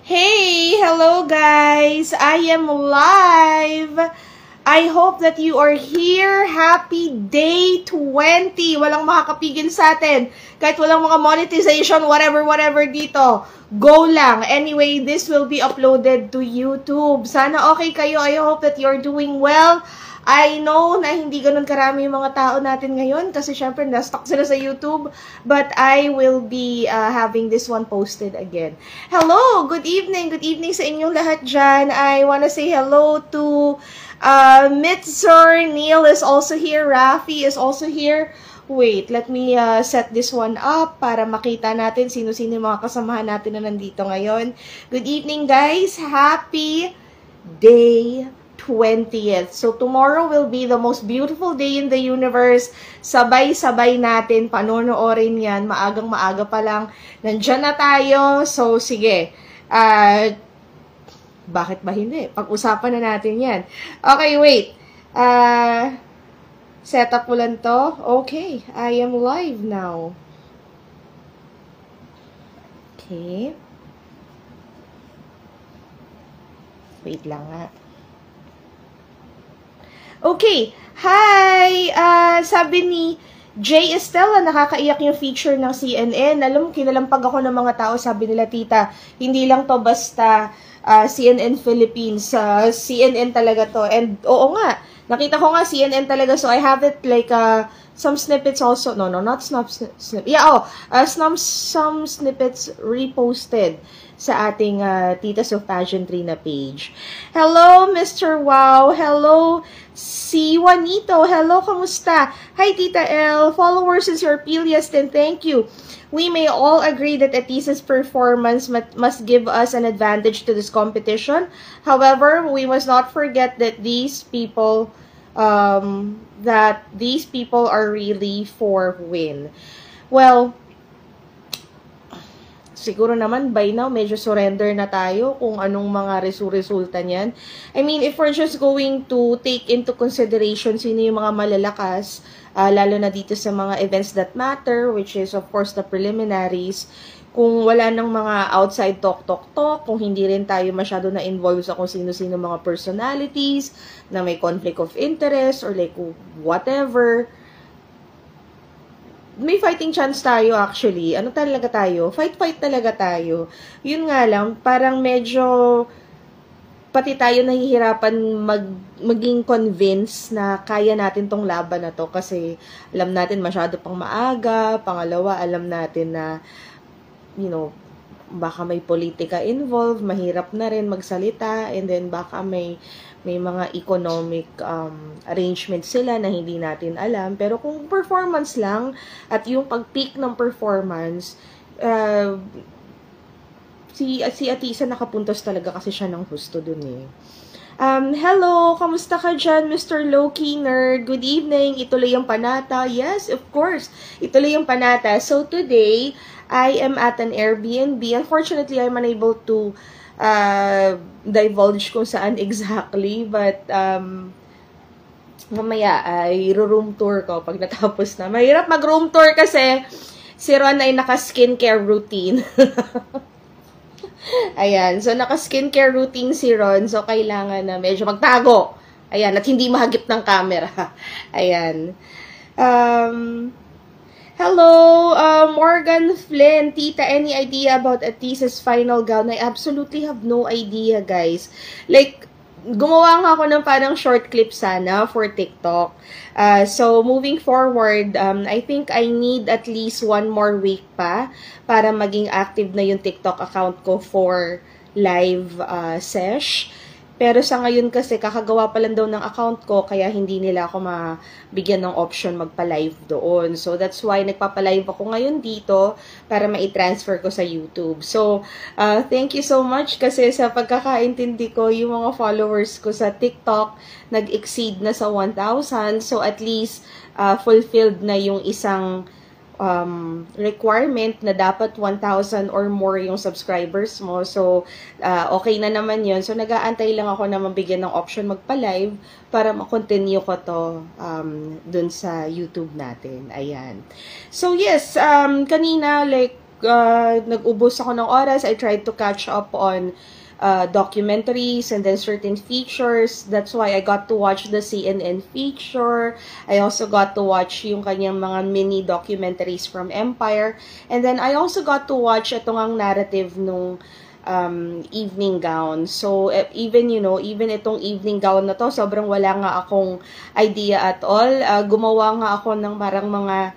Hey! Hello guys! I am live! I hope that you are here. Happy day 20! Walang makakapigil sa atin. Kahit walang mga monetization, whatever dito. Go lang. Anyway, this will be uploaded to YouTube. Sana okay kayo. I hope that you're doing well. I know na hindi ganun karami yung mga tao natin ngayon kasi syempre na-stuck sila sa YouTube. But I will be having this one posted again. Hello! Good evening! Good evening sa inyong lahat dyan. I wanna say hello to Mitzer. Neil is also here. Rafi is also here. Wait, let me set this one up para makita natin sino-sino yung mga kasamahan natin na nandito ngayon. Good evening guys! Happy day 20th. So, tomorrow will be the most beautiful day in the universe. Sabay-sabay natin panonoorin yan. Maagang-maaga pa lang. Nandyan na tayo. So, sige. Bakit ba hindi? Pag-usapan na natin yan. Okay, wait. Setup ko lang to. Okay. I am live now. Okay. Wait lang nga. Okay. Hi! Sabi ni Jay Estella, nakakaiyak yung feature ng CNN. Alam mo, kinalampag ako ng mga tao. Sabi nila, tita, hindi lang to basta CNN Philippines. CNN talaga to. And oo nga, nakita ko nga CNN talaga. So I have it like some snippets also. No, not snippets. Yeah, some snippets reposted sa ating Titas of Pageantry na page. Hello, Mr. Wow. Hello, si Juanito. Hello, kamusta? Hi, Tita L. Followers is your Piliest and thank you. We may all agree that Atisa's performance must give us an advantage to this competition. However, we must not forget that these people are really for win. Well, siguro naman by now medyo surrender na tayo kung anong mga resulta niyan. I mean, if we're just going to take into consideration sino yung mga malalakas, lalo na dito sa mga events that matter, which is of course the preliminaries, kung wala nang mga outside talk, kung hindi rin tayo masyado na involved sa kung sino-sino mga personalities na may conflict of interest or like whatever, may fighting chance tayo actually. Ano talaga tayo? Fight talaga tayo. Yun nga lang, parang medyo pati tayo nahihirapan maging convinced na kaya natin tong laban na to kasi alam natin masyado pang maaga. Pangalawa, alam natin na baka may politika involved, mahirap na rin magsalita, and then baka may mga economic arrangements sila na hindi natin alam. Pero kung performance lang, at yung pag-peak ng performance, si Atisa nakapuntos talaga kasi siya ng husto dun eh. Hello, kamusta ka dyan, Mr. Loki Nerd? Good evening, ituloy yung panata. Yes, of course, ituloy yung panata. So today, I am at an Airbnb. Unfortunately, I'm unable to divulge kung saan exactly, but mamaya ay room tour ko pag natapos na. Mahirap mag-room tour kasi si Ron ay naka-skincare routine. Ayan, so naka-skincare routine si Ron, so kailangan na medyo magtago. Ayan, at hindi mahagip ng camera. Ayan. Hello, Morgan Flynn. Tita, any idea about Atisa's final gown? I absolutely have no idea, guys. Like, gumawa nga ako ng parang short clip sana for TikTok. So, moving forward, I think I need at least 1 more week pa para maging active na yung TikTok account ko for live sesh. Pero sa ngayon kasi, kakagawa pa lang daw ng account ko, kaya hindi nila ako mabigyan ng option magpa-live doon. So, that's why nagpapa-live ako ngayon dito para ma-transfer ko sa YouTube. So, thank you so much kasi sa pagkakaintindi ko, yung mga followers ko sa TikTok nag-exceed na sa 1,000. So, at least, fulfilled na yung isang requirement na dapat 1,000 or more yung subscribers mo. So, okay na naman yun. So, nag-aantay lang ako na mabigyan ng option magpa-live para ma-continue ko to dun sa YouTube natin. Ayan. So, yes, kanina, like, nag-ubos ako ng oras. I tried to catch up on documentaries and then certain features. That's why I got to watch the CNN feature. I also got to watch yung kanyang mga mini documentaries from Empire. And then I also got to watch itong ang narrative nung evening gown. So, even, you know, even itong evening gown na to, sobrang wala nga akong idea at all. Gumawa nga ako ng parang mga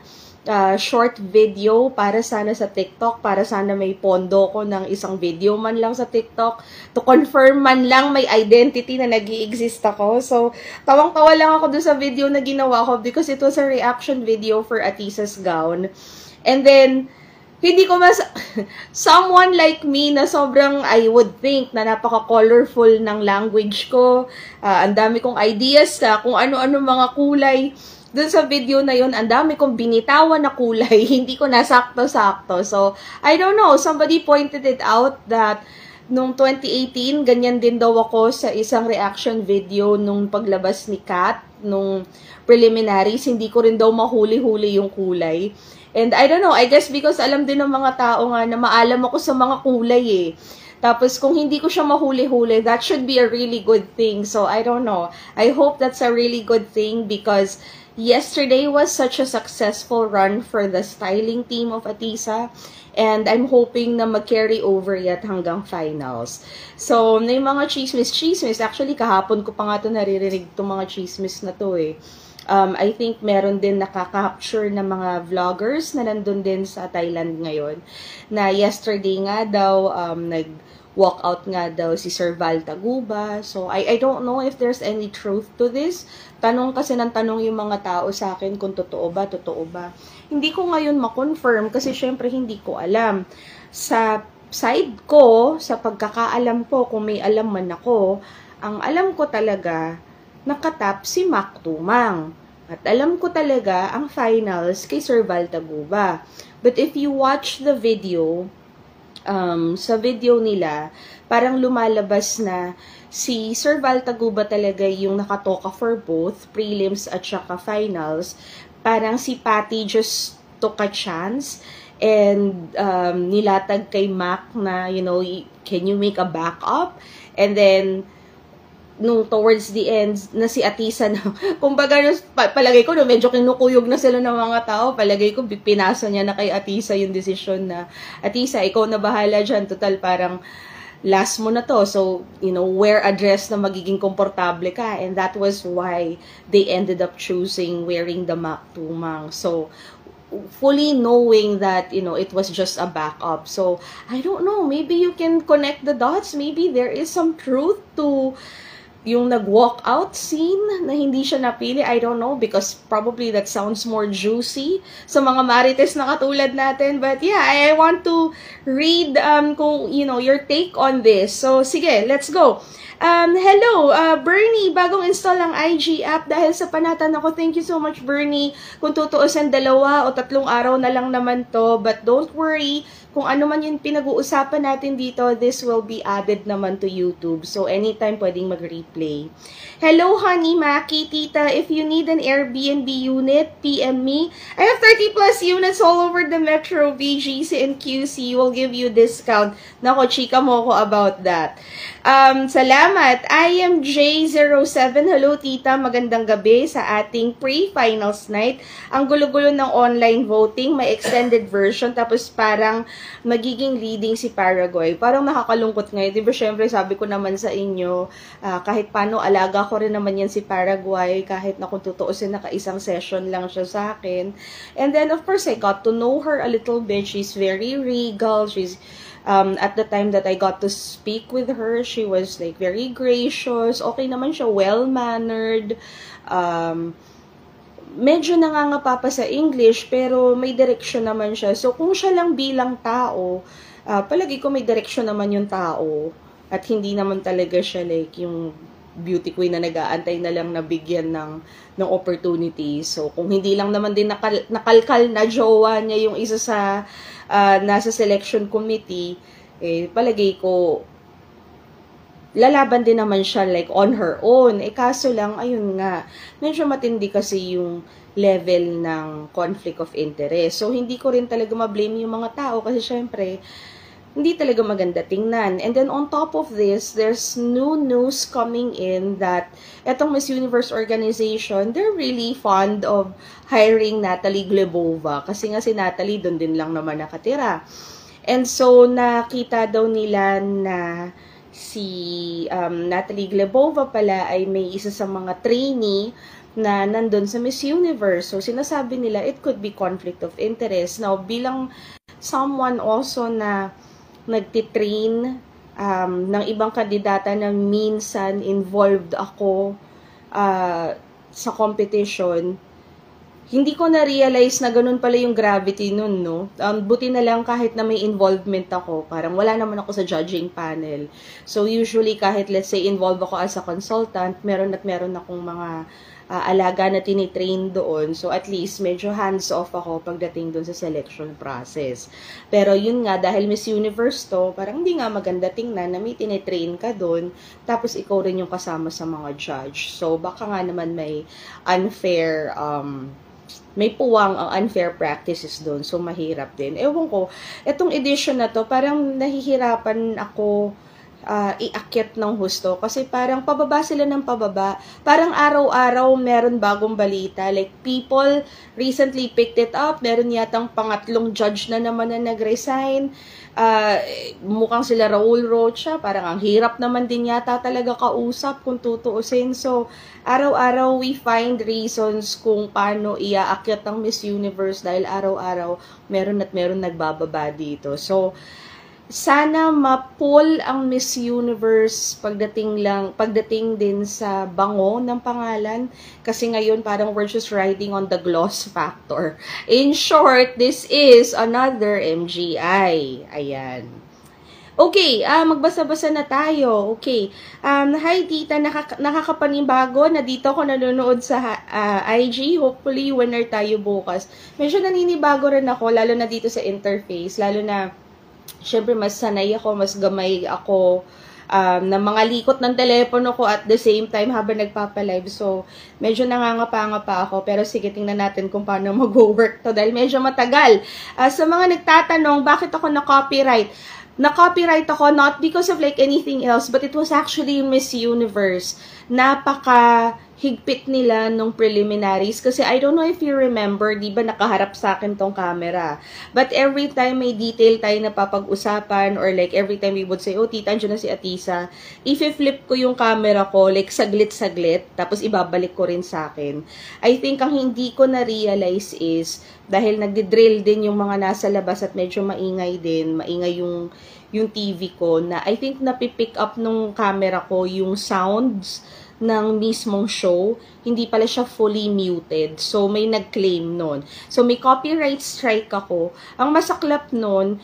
short video para sana sa TikTok, para sana may pondo ko ng isang video man lang sa TikTok to confirm man lang may identity na nag-i-exist ako. So, tawang-tawa lang ako dun sa video na ginawa ko because it was a reaction video for Atisa's gown. And then, hindi ko someone like me na sobrang, I would think, na napaka-colorful ng language ko, ang dami kong ideas kung ano-ano mga kulay. Dun sa video na yun, ang dami kong binitawan na kulay, hindi ko nasakto-sakto. So, I don't know, somebody pointed it out that nung 2018, ganyan din daw ako sa isang reaction video nung paglabas ni Kat, nung preliminaries, hindi ko rin daw mahuli-huli yung kulay. And I don't know, I guess because alam din ng mga tao nga na maalam ako sa mga kulay eh. Tapos, kung hindi ko siya mahuli-huli, that should be a really good thing. So, I don't know. I hope that's a really good thing because yesterday was such a successful run for the styling team of Atisa. And I'm hoping na mag-carry over yet hanggang finals. So, may mga chismis. Actually, kahapon ko pa nga ito naririnig itong mga chismis na to eh. I think meron din nakaka-capture na mga vloggers na nandun din sa Thailand ngayon. Na yesterday nga daw, nag-walkout nga daw si Sir Val Taguba. So, I don't know if there's any truth to this. Tanong kasi ng tanong yung mga tao sa akin kung totoo ba. Hindi ko ngayon ma-confirm kasi syempre hindi ko alam. Sa side ko, sa pagkakaalam ko, kung may alam man ako, ang alam ko talaga, nakatap si Mac Tumang. At alam ko talaga ang finals kay Sir Val Taguba. But if you watch the video, sa video nila, parang lumalabas na si Sir Val Taguba talaga yung nakatoka for both prelims at saka finals. Parang si Patty just took a chance and nilatag kay Mac na, you know, can you make a backup? And then nung towards the end, na si Atisa na, kumbaga, palagay ko, no, medyo kinukuyog na sila ng mga tao, palagay ko, pinasa niya na kay Atisa yung decision na, Atisa, ikaw na bahala dyan, total, parang, last mo na to, so, you know, wear a dress na magiging komportable ka, and that was why they ended up choosing wearing the Mac Tumang. So, fully knowing that, you know, it was just a backup. So, I don't know, maybe you can connect the dots, maybe there is some truth to yung nag-walk out scene na hindi siya napili. I don't know, because probably that sounds more juicy sa mga marites na katulad natin. But yeah, I want to read kung, you know, your take on this. So, sige, let's go. Hello, Bernie, bagong install ang IG app dahil sa panatan ako. Thank you so much, Bernie. Kung tutuusan 2 o 3 araw na lang naman to, but don't worry, kung ano man yung pinag-uusapan natin dito, this will be added naman to YouTube. So, anytime pwedeng mag-replay. Hello, Honey Maki, Tita. If you need an Airbnb unit, PM me. I have 30 plus units all over the Metro, BGC, and QC. Will give you discount. Nako, chika mo ko about that. Salamat. I am J07. Hello, Tita. Magandang gabi sa ating pre-finals night. Ang gulo-gulo ng online voting. May extended version. Tapos parang magiging leading si Paraguay. Parang nakakalungkot ngayon. Diba, syempre, sabi ko naman sa inyo, kahit paano, alaga ko rin naman yan si Paraguay. Kahit na kung tutuusin, naka-isang session lang siya sa akin. And then, of course, I got to know her a little bit. She's very regal. She's at the time that I got to speak with her, she was like very gracious. Okay naman siya, well-mannered. Medyo nangangapa pa sa English, pero may direksyon naman siya. So, kung siya lang bilang tao, palagi ko may direksyon naman yung tao. At hindi naman talaga siya like yung beauty queen na nag-aantay na lang na bigyan ng opportunity. So, kung hindi lang naman din nakalkal na jowa niya yung isa sa nasa selection committee, palagay ko lalaban din naman siya like on her own. Kaso lang, ayun nga, medyo matindi kasi yung level ng conflict of interest. So, hindi ko rin talaga ma-blame yung mga tao kasi syempre, hindi talaga maganda tingnan. And then on top of this, there's new news coming in that etong Miss Universe organization, they're really fond of hiring Natalie Glebova. Kasi nga si Natalie doon din lang naman nakatira. And so, nakita daw nila na si Natalie Glebova pala ay may isa sa mga trainee na nandun sa Miss Universe. So, sinasabi nila, it could be conflict of interest. Now, bilang someone also na nagtitrain ng ibang kandidata na minsan involved ako sa competition, hindi ko na-realize na ganun pala yung gravity nun, no? Buti na lang kahit na may involvement ako, parang wala naman ako sa judging panel. So, usually kahit let's say involved ako as a consultant, meron akong mga alaga na tinitrain doon. So, at least, medyo hands-off ako pagdating doon sa selection process. Pero, yun nga, dahil Miss Universe to, parang hindi nga maganda tingnan na may tinitrain ka doon, tapos ikaw rin yung kasama sa mga judge. So, baka nga naman may unfair, may puwang ang unfair practices doon. So, mahirap din. Ewan ko, etong edition na to, parang nahihirapan ako iakyat ng husto. Kasi parang pababa sila ng pababa. Parang araw-araw meron bagong balita. Like, people recently picked it up. Meron yatang pangatlong judge na naman na nag-resign. Mukhang sila Raul Rocha. Parang ang hirap naman din yata talaga kausap kung tutuusin. So, araw-araw we find reasons kung paano iaakyat ang Miss Universe dahil araw-araw meron at meron nagbababa dito. So, sana ma-pull ang Miss Universe pagdating din sa bango ng pangalan kasi ngayon parang we're just riding on the gloss factor. In short, this is another MGI. Ayan. Okay, magbasa-basa na tayo. Okay. Hi tita, nakakapanibago na dito ako nanonood sa IG. Hopefully winner tayo bukas. Medyo naninibago rin ako lalo na dito sa interface, lalo na syempre, mas sanay ako, mas gamay ako na mga likot ng telepono ko at the same time habang nagpapalive. So, medyo nangangapa-ngapa ako. Pero sige, tingnan natin kung paano mag-work to dahil medyo matagal. Sa mga nagtatanong, bakit ako na-copyright? Na-copyright ako not because of like anything else, but it was actually Miss Universe. Napaka-higpit nila nung preliminaries. Kasi I don't know if you remember, di ba nakaharap sa akin tong camera. But every time may detail tayo na papag-usapan or like every time we would say, oh tita, andyan na si Atisa, i-flip ko yung camera ko, like saglit-saglit, tapos ibabalik ko rin sa akin. I think ang hindi ko na-realize is, dahil nagdi-drill din yung mga nasa labas at medyo maingay din, maingay yung TV ko, na I think napipick up nung camera ko yung sounds ng mismong show, hindi pala siya fully muted. So, may nag-claim nun. So, may copyright strike ako. Ang masaklap nun,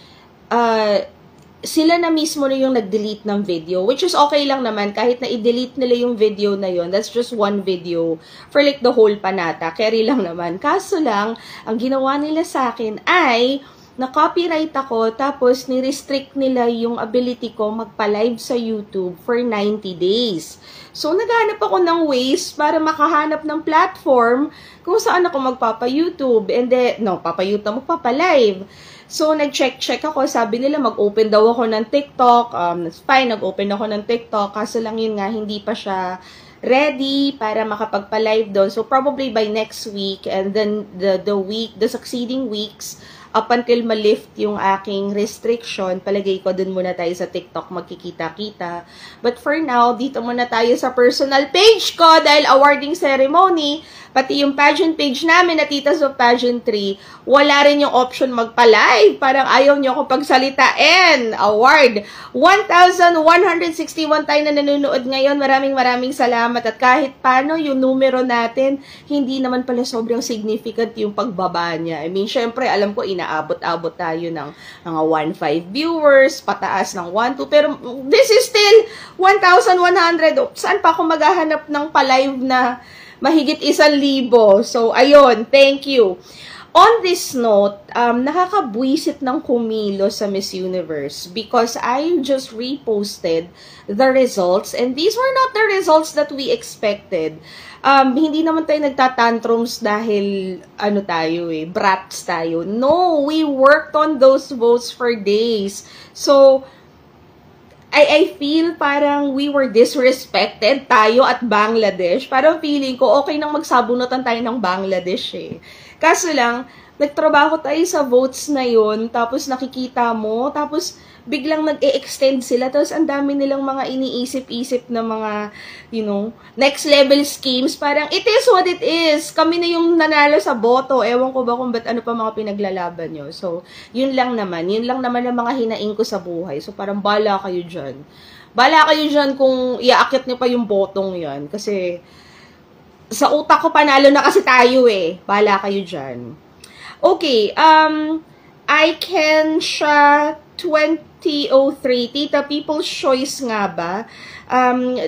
sila na mismo na yung nag-delete ng video, which is okay lang naman, kahit na i-delete nila yung video na yun, that's just one video for like the whole panata, carry lang naman. Kaso lang, ang ginawa nila sa akin ay, na-copyright ako, tapos ni-restrict nila yung ability ko magpa-live sa YouTube for 90 days. So, naghanap ako ng ways para makahanap ng platform kung saan ako magpapa-YouTube, and then, magpapa-YouTube, magpapa-live. So, nag-check ako. Sabi nila, mag-open daw ako ng TikTok. Fine, nag-open ako ng TikTok. Kaso lang yun nga, hindi pa siya ready para makapagpa-live doon. So, probably by next week and then the succeeding weeks, up until ma-lift yung aking restriction, palagay ko dun muna tayo sa TikTok magkikita-kita. But for now, dito muna tayo sa personal page ko dahil awarding ceremony, pati yung pageant page namin na Titas of Pageantry, wala rin yung option magpa-live. Parang ayaw nyo ako pagsalitain. Award. 1,161 tayo na nanonood ngayon. Maraming salamat. At kahit paano yung numero natin, hindi naman pala sobrang significant yung pagbaba niya. I mean, syempre, alam ko, inaabot-abot tayo ng mga 1,500 viewers, pataas ng 1,200. Pero this is still 1,100. Saan pa ako maghahanap ng pa-live na mahigit 1,000. So, ayun, thank you. On this note, nakakabwisit ng kumilo sa Miss Universe because I just reposted the results and these were not the results that we expected. Hindi naman tayo nagtatantrums dahil brats tayo. No, we worked on those votes for days. So, I feel parang we were disrespected tayo at Bangladesh. Parang feeling ko okay nang magsabunutan tayo ng Bangladesh eh. Kaso lang, nagtrabaho tayo sa votes na yun, tapos nakikita mo, tapos biglang nag-e-extend sila, tapos ang dami nilang mga iniisip-isip na mga, next level schemes. Parang, it is what it is. Kami na yung nanalo sa boto. Ewan ko ba kung ba't ano pa mga pinaglalaban nyo. So, yun lang naman ang mga hinaing ko sa buhay. So, parang bala kayo dyan. Bala kayo dyan kung iaakit nyo pa yung botong yan. Kasi, sa utak ko panalo na kasi tayo eh. Bala kayo dyan. Okay, I can siya 2003. Tita, People's Choice nga ba?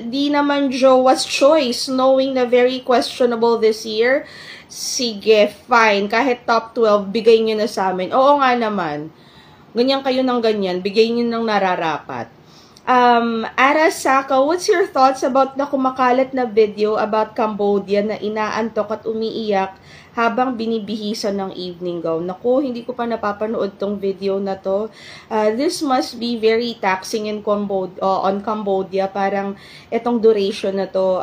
Di naman Joa's Choice, knowing na very questionable this year. Sige, fine. Kahit top 12, bigay nyo na sa amin. Oo nga naman. Ganyan kayo ng ganyan. Bigay nyo ng nararapat. Arasaka, what's your thoughts about na kumakalat na video about Cambodia na inaantok at umiiyak habang binibihisan ng evening gown? Naku, hindi ko pa napapanood tong video na to. This must be very taxing in on Cambodia. Parang etong duration na to,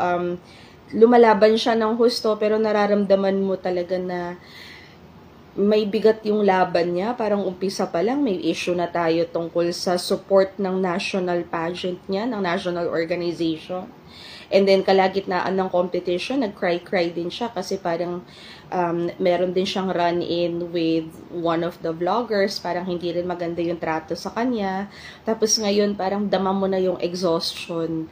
lumalaban siya ng husto pero nararamdaman mo talaga na may bigat yung laban niya. Parang umpisa pa lang, may issue na tayo tungkol sa support ng national pageant niya, ng national organization. And then, kalagitnaan ng competition, nag-cry-cry din siya kasi parang meron din siyang run-in with one of the vloggers. Parang hindi rin maganda yung trato sa kanya. Tapos ngayon, parang dama mo na yung exhaustion.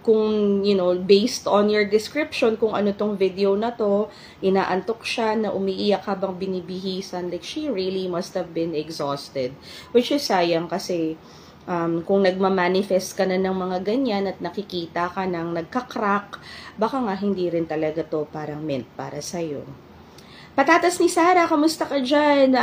Kung based on your description, kung ano tong video na to, inaantok siya na umiiyak habang binibihisan. Like, she really must have been exhausted. Which is sayang kasi kung nagmamanifest ka na ng mga ganyan at nakikita ka ng nagka-crack, baka nga hindi rin talaga to parang meant para sa'yo. Patatas ni Sarah, kamusta ka dyan?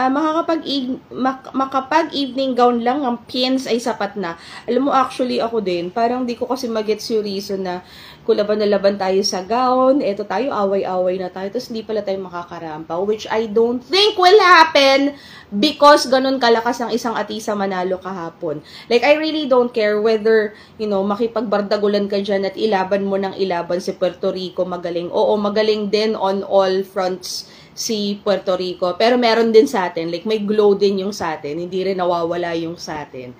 Makapag-evening gown lang, ang pins ay sapat na. Alam mo, actually ako din, parang di ko kasi magets yung reason na kung laban na laban tayo sa gown, eto tayo, away-away na tayo, tapos hindi pala tayo makakarampaw, which I don't think will happen because ganun kalakas ang isang Atisa Manalo kahapon. Like, I really don't care whether, makipagbardagulan ka dyan at ilaban mo ng ilaban si Puerto Rico, magaling. Oo, magaling din on all fronts si Puerto Rico. Pero meron din sa atin. Like, may glow din yung sa atin. Hindi rin nawawala yung sa atin.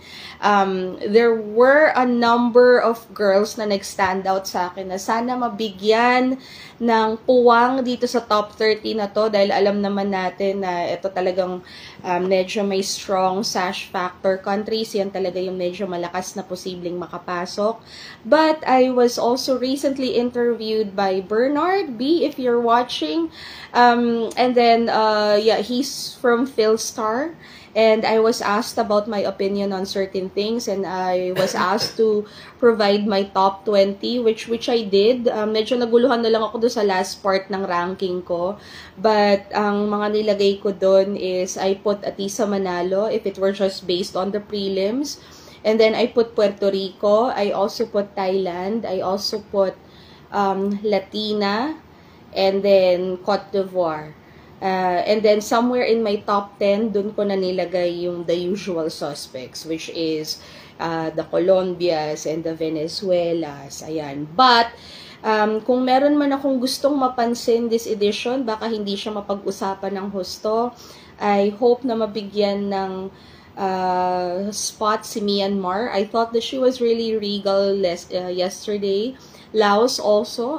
There were a number of girls na nag-stand out sa akin na sana mabigyan ng puwang dito sa top 30 na to dahil alam naman natin na ito talagang medyo may strong sash factor countries. Yan talaga yung medyo malakas na posibleng makapasok. But I was also recently interviewed by Bernard B, if you're watching. And then, he's from Philstar. And I was asked about my opinion on certain things, and I was asked to provide my top 20, which I did. Medyo naguluhan na lang ako doon sa last part ng ranking ko. But ang mga nilagay ko doon is I put Atisa Manalo if it were just based on the prelims. And then I put Puerto Rico. I also put Thailand. I also put Latina. And then Cote d'Ivoire. And then somewhere in my top 10, dun ko na nilagay yung the usual suspects, which is the Colombias and the Venezuelas. Ayan. But, kung meron man akong gustong mapansin this edition, baka hindi siya mapag-usapan ng husto. I hope na mabigyan ng spot si Myanmar. I thought that she was really regal yesterday. Laos also,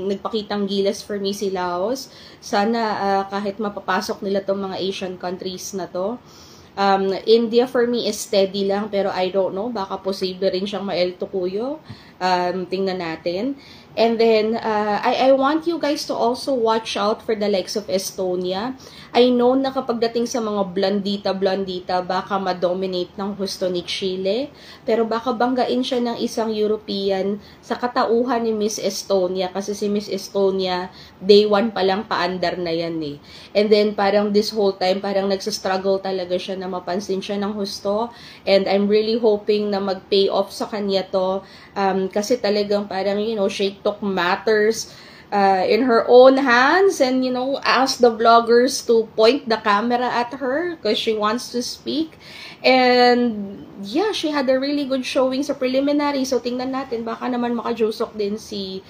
nagpakitang gilas for me si Laos. Sana kahit mapapasok nila tong mga Asian countries na to. India for me is steady lang, pero I don't know, baka posible rin siyang ma-El Tucuyo. Tingnan natin. And then, I want you guys to also watch out for the likes of Estonia. I know na kapag dating sa mga blondita, baka ma-dominate ng husto ni Chile. Pero baka banggain siya ng isang European sa katauhan ni Miss Estonia. Kasi si Miss Estonia, day 1 pa lang paandar na yan eh. And then, parang this whole time, parang nagsastruggle talaga siya na mapansin siya ng husto. And I'm really hoping na mag-pay off sa kanya to. Kasi talagang parang, you know, she took matters in her own hands and, you know, asked the vloggers to point the camera at her because she wants to speak. And, yeah, she had a really good showing sa preliminary. So, tingnan natin, baka naman makajusok din si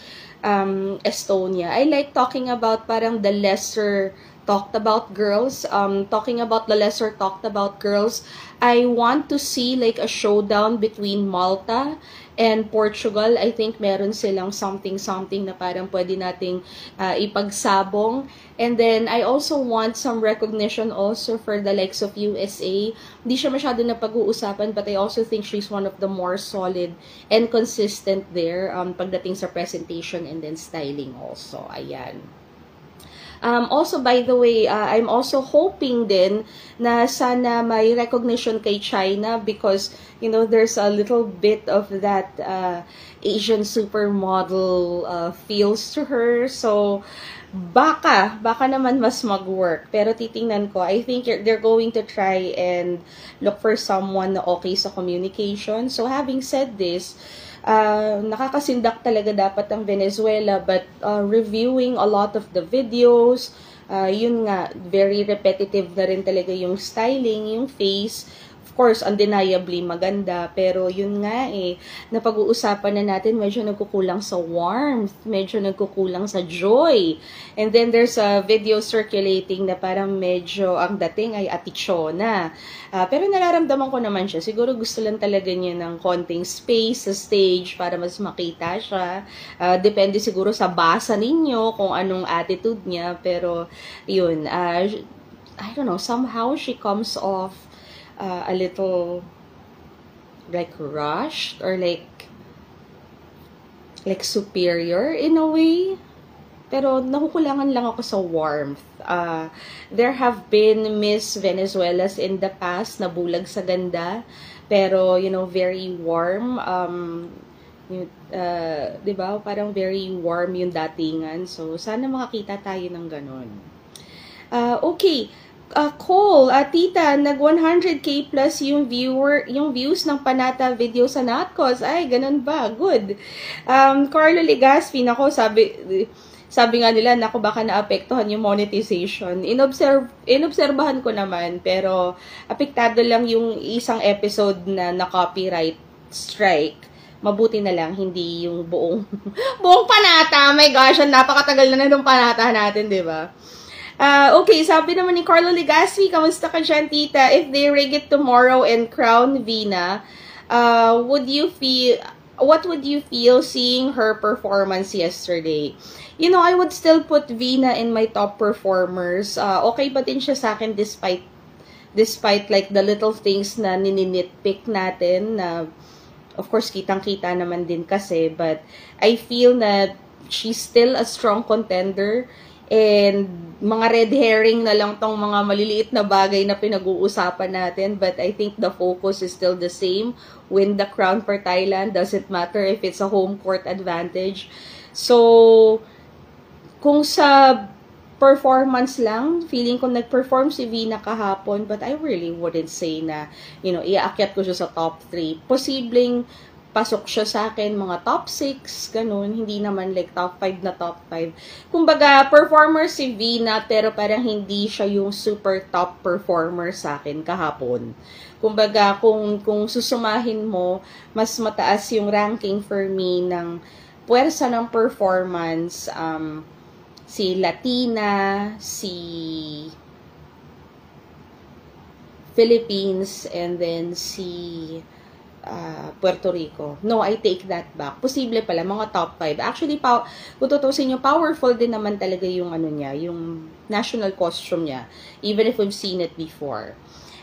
Estonia. I like talking about parang the lesser talked about girls. Talking about the lesser talked about girls, I want to see like a showdown between Malta and Portugal. I think meron silang something na parang pwede nating ipagsabong. And then, I also want some recognition also for the likes of USA. Hindi siya masyado na pag-uusapan, but I also think she's one of the more solid and consistent there pagdating sa presentation and then styling also. Ayan. Also, by the way, I'm also hoping din na sana may recognition kay China because, you know, there's a little bit of that Asian supermodel feels to her. So, baka naman mas mag-work. Pero titingnan ko, I think they're going to try and look for someone na okay sa communication. So, having said this, nakakasindak talaga dapat ang Venezuela, but reviewing a lot of the videos, yun nga, very repetitive na rin talaga yung styling, yung face. Of course, undeniably maganda, pero yun nga napag-uusapan na natin, medyo nagkukulang sa warmth, medyo nagkukulang sa joy. And then there's a video circulating na parang medyo ang dating ay atichona. Pero nararamdaman ko naman siya, siguro gusto lang talaga niya ng konting space sa stage para mas makita siya. Depende siguro sa basa ninyo kung anong attitude niya, pero yun, I don't know, somehow she comes off a little like rushed or like superior in a way. Pero nakukulangan lang ako sa warmth. There have been Miss Venezuelas in the past na bulag sa ganda, pero you know, very warm. Diba? Parang very warm yung datingan. So sana makakita tayo ng ganon. Okay. Cole, tita, nag 100k plus yung views ng Panata video sa Natcos. Ay, ganun ba? Good. Carlo Legaspi, nako, sabi nga nila, nako, baka naapektuhan yung monetization. Inobserbahan ko naman, pero apektado lang yung isang episode na copyright strike. Mabuti na lang, hindi yung buong Panata. My gosh, napakatagal na ng Panata natin, di ba? Okay, sabi naman ni Carlo Legaspi, kamusta ka dyan, tita? If they rig it tomorrow and crown Vina, what would you feel seeing her performance yesterday? You know, I would still put Vina in my top performers. Okay pa din siya sa akin despite like the little things na nininitpick natin na of course kitang-kita naman din kasi, but I feel that she's still a strong contender. And mga red herring na lang tong mga maliliit na bagay na pinag-uusapan natin. But I think the focus is still the same. Win the crown for Thailand. Doesn't matter if it's a home court advantage. So, kung sa performance lang, feeling ko nag-perform si Vina kahapon. But I really wouldn't say na, you know, iaakyat ko siya sa top 3. Posibleng pasok siya sa akin, mga top 6, ganun. Hindi naman like top 5 na top 5. Kumbaga, performer si Vina, pero parang hindi siya yung super top performer sa akin kahapon. Kumbaga, kung susumahin mo, mas mataas yung ranking for me ng puwersa ng performance, si Latina, si Philippines, and then si Puerto Rico. No, I take that back. Posible pala, mga top 5. Actually, kung tutusin nyo, powerful din naman talaga yung ano niya, yung national costume niya, even if we've seen it before.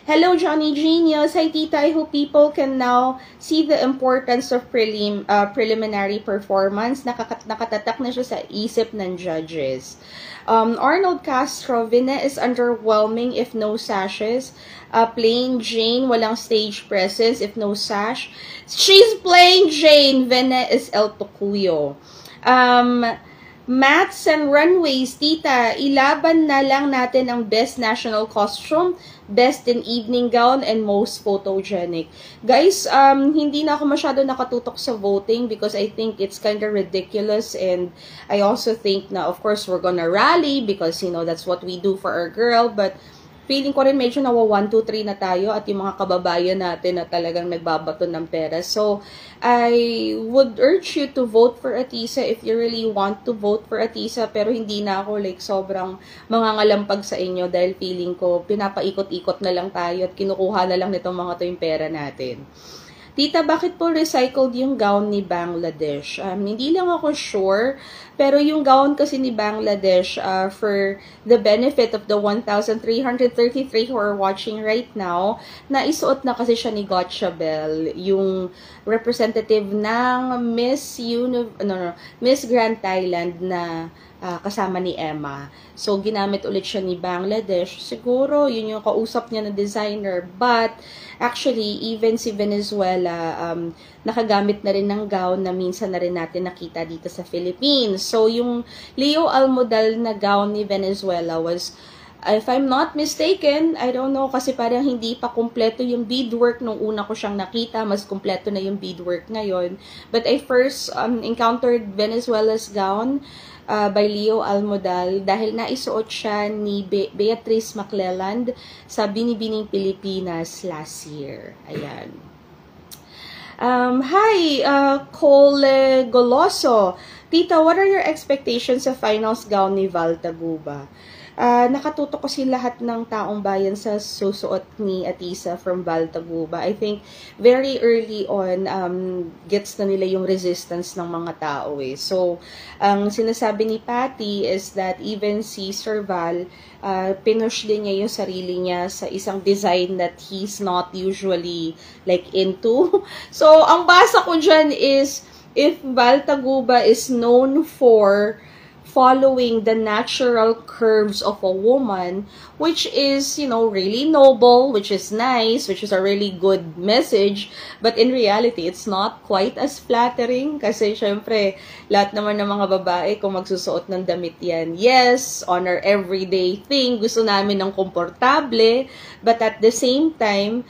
Hello, Johnny Genius. Hi, Tita. I hope people can now see the importance of preliminary performance. Nakatatak na siya sa isip ng judges. Arnold Castro, Vina is underwhelming if no sashes. Plain Jane, walang stage presence if no sash. She's plain Jane. Vina is El Tocuyo. Mats and runways, Tita, ilaban na lang natin ang best national costume, best in evening gown, and most photogenic. Guys, hindi na ako masyado nakatutok sa voting because I think it's kind of ridiculous, and I also think na, of course, we're gonna rally because, you know, that's what we do for our girl, but feeling ko rin medyo nawa 1, 2, 3 na tayo at yung mga kababayan natin na talagang nagbabato ng pera. So, I would urge you to vote for Atisa if you really want to vote for Atisa, pero hindi na ako like sobrang mangangalampag sa inyo dahil feeling ko pinapaikot-ikot na lang tayo at kinukuha na lang nitong mga to yung pera natin. Tita, bakit po recycled yung gown ni Bangladesh? Hindi lang ako sure, pero yung gown kasi ni Bangladesh, for the benefit of the 1,333 who are watching right now, naisuot na kasi siya ni Gotcha Bell, yung representative ng Miss Grand Thailand na kasama ni Emma. So, ginamit ulit siya ni Bangladesh. Siguro, yun yung kausap niya na designer. But, actually, even si Venezuela, nakagamit na rin ng gown na minsan na rin natin nakita dito sa Philippines. So, yung Leo Almodal na gown ni Venezuela was, if I'm not mistaken, I don't know, kasi parang hindi pa kumpleto yung beadwork nung una ko siyang nakita. Mas kumpleto na yung beadwork ngayon. But I first encountered Venezuela's gown by Leo Almodal dahil naisuot siya ni Beatrice McClelland sa Binibining Pilipinas last year. Ayan. Hi, Cole Goloso. Tita, what are your expectations sa finals gown ni Val Taguba? Nakatutok kasi lahat ng taong bayan sa susuot ni Atisa from Val Taguba. I think very early on, gets na nila yung resistance ng mga tao eh. So, ang sinasabi ni Patty is that even si Sir Val, pinush din niya yung sarili niya sa isang design that he's not usually like into. So, ang basa ko dyan is, if Val Taguba is known for following the natural curves of a woman, which is, you know, really noble, which is nice, which is a really good message, but in reality, it's not quite as flattering kasi syempre, lahat naman ng mga babae kung magsusuot ng damit yan, yes, on our everyday thing, gusto namin ng komportable, but at the same time,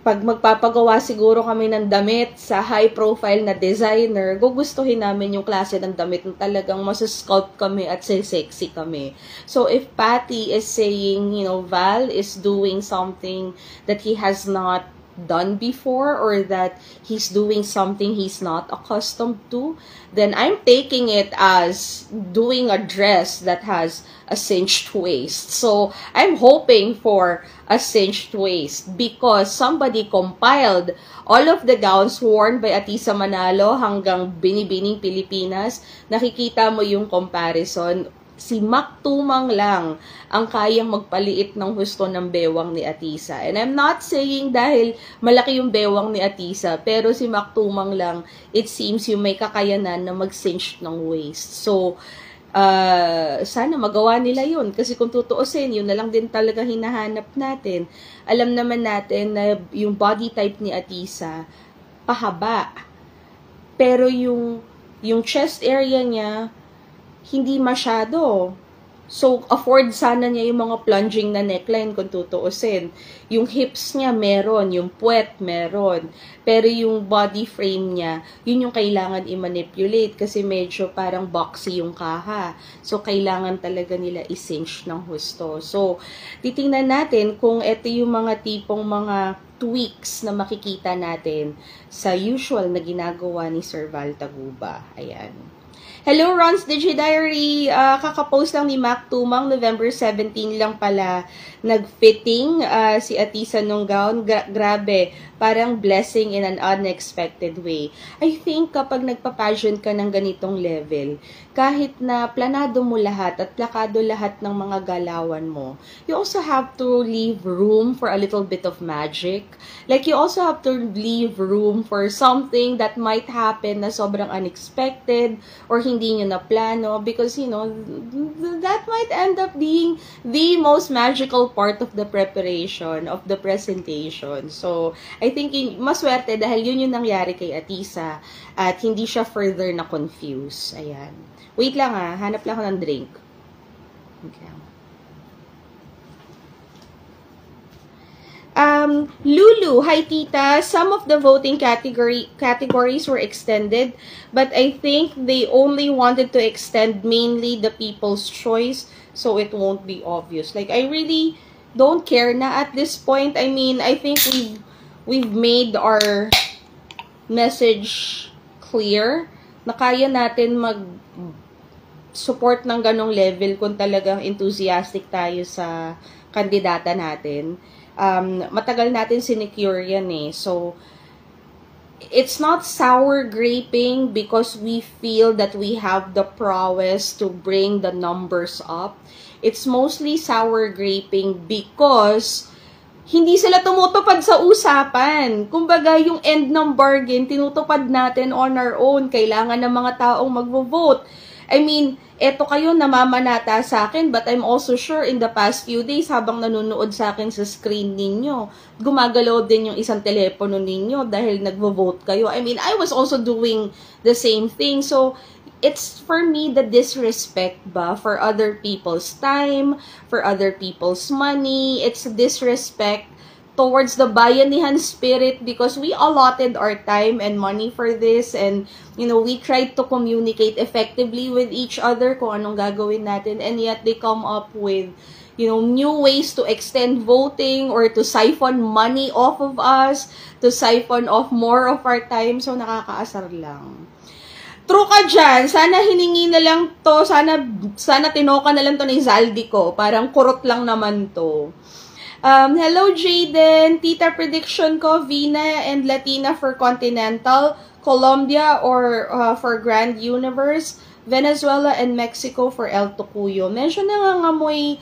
pag magpapagawa siguro kami ng damit sa high-profile na designer, gugustuhin namin yung klase ng damit na talagang masasculpt kami at sexy kami. So, if Patty is saying, you know, Val is doing something that he has not done before or that he's doing something he's not accustomed to, then I'm taking it as doing a dress that has a cinched waist. So, I'm hoping for a cinched waist because somebody compiled all of the gowns worn by Atisa Manalo hanggang Binibining Pilipinas. Nakikita mo yung comparison. Si Mac Tumang lang ang kayang magpaliit ng husto ng bewang ni Atisa. And I'm not saying dahil malaki yung bewang ni Atisa, pero si Mac Tumang lang, it seems yung may kakayanan na mag-cinch ng waist. So, sana magawa nila yun. Kasi kung tutuusin, yun na lang din talaga hinahanap natin. Alam naman natin na yung body type ni Atisa, pahaba. Pero yung chest area niya, hindi masyado. So, afford sana niya yung mga plunging na neckline kung tutuusin. Yung hips niya meron, yung puwet meron. Pero yung body frame niya, yun yung kailangan i-manipulate kasi medyo parang boxy yung kaha. So, kailangan talaga nila i-cinch ng husto. So, titingnan natin kung ito yung mga tipong mga tweaks na makikita natin sa usual na ginagawa ni Sir Val Taguba. Ayan. Hello, Ron's Digidiary. Kakapost lang ni Mac Tumang, November 17 lang pala nag-fitting si Atisa nung gown. Grabe, parang blessing in an unexpected way. I think kapag nagpa-pageant ka ng ganitong level, kahit na planado mo lahat at plakado lahat ng mga galawan mo, you also have to leave room for a little bit of magic. Like, you also have to leave room for something that might happen na sobrang unexpected or hindi nyo na plano, because, you know, that might end up being the most magical part of the preparation, of the presentation. So, I think maswerte dahil yun yung nangyari kay Atisa at hindi siya further na confuse. Ayan. Wait lang hanap lang ako ng drink. Okay. Lulu, hi tita. Some of the voting categories were extended, but I think they only wanted to extend mainly the people's choice, so it won't be obvious. Like, I really don't care na at this point. I mean, I think we've made our message clear na kaya natin support ng ganong level kung talagang enthusiastic tayo sa kandidata natin. Matagal natin sinecure yan eh. So, it's not sour graping because we feel that we have the prowess to bring the numbers up. It's mostly sour graping because hindi sila tumutupad sa usapan. Kumbaga, yung end ng bargain, tinutupad natin on our own. Kailangan ng mga taong magvo-vote. I mean, eto kayo namamanata sa akin, but I'm also sure in the past few days, habang nanonood sa akin sa screen ninyo, gumagalaw din yung isang telepono ninyo dahil nagvo-vote kayo. I mean, I was also doing the same thing. So, it's for me the disrespect ba for other people's time, for other people's money. It's disrespect towards the bayanihan spirit because we allotted our time and money for this, and you know, we tried to communicate effectively with each other kung anong gagawin natin, and yet they come up with, you know, new ways to extend voting or to siphon money off of us, to siphon off more of our time. So nakakaasar lang. True ka dyan. Sana hiningi na lang to, sana tinoka na lang to ni Zaldico. Parang kurot lang naman to. Hello, Jaden. Tita, prediction ko, Vina and Latina for Continental, Colombia or for Grand Universe, Venezuela and Mexico for El Tocuyo. Medyo nangangamoy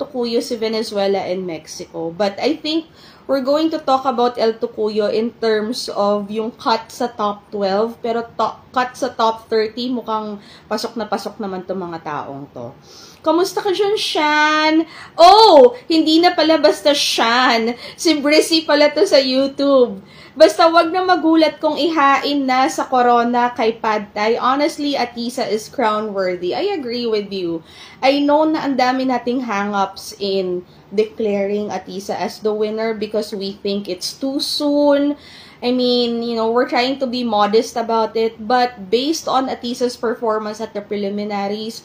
Tocuyo si Venezuela and Mexico. But I think we're going to talk about El Tocuyo in terms of yung cut sa top 12. Pero cut sa top 30, mukhang pasok naman itong mga taong to. Kamusta ka dyan, Shan? Oh, hindi na pala basta Shan. Si Brissy pala to sa YouTube. Basta wag na magulat kung ihain na sa corona kay Pad Thai. Honestly, Atisa is crown-worthy. I agree with you. I know na ang dami nating hang-ups in declaring Atisa as the winner because we think it's too soon. I mean, you know, we're trying to be modest about it. But based on Atisa's performance at the preliminaries,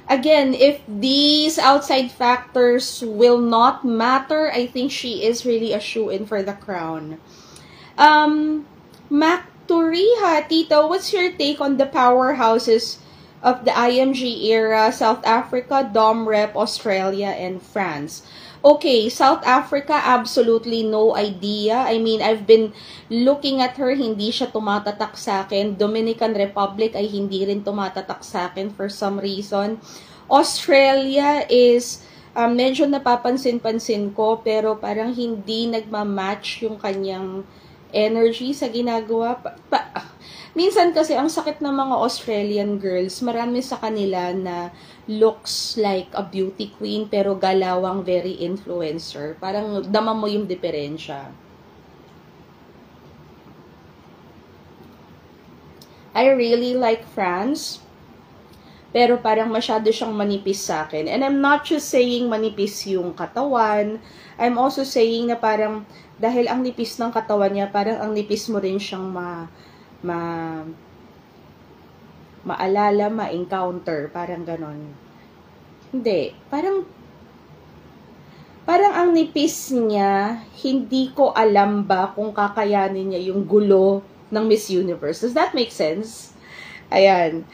again, if these outside factors will not matter, I think she is really a shoo-in for the crown. Mac Turiha, Tito, what's your take on the powerhouses of the IMG era, South Africa, Dom Rep, Australia, and France? Okay, South Africa, absolutely no idea. I mean, I've been looking at her, hindi siya tumatatak sa akin. Dominican Republic ay hindi rin tumatatak sa akin for some reason. Australia is medyo napapansin-pansin ko, pero parang hindi nagmamatch yung kanyang energy sa ginagawa. Minsan kasi ang sakit ng mga Australian girls, marami sa kanila na looks like a beauty queen pero galawang very influencer. Parang dama mo yung diferensya. I really like France, pero parang masyado siyang manipis sa akin. And I'm not just saying manipis yung katawan, I'm also saying na parang dahil ang nipis ng katawan niya, parang ang nipis mo rin siyang maalala, ma-encounter, parang ganon. Hindi, parang ang nipis niya, hindi ko alam ba kung kakayanin niya yung gulo ng Miss Universe. Does that make sense? Ayan.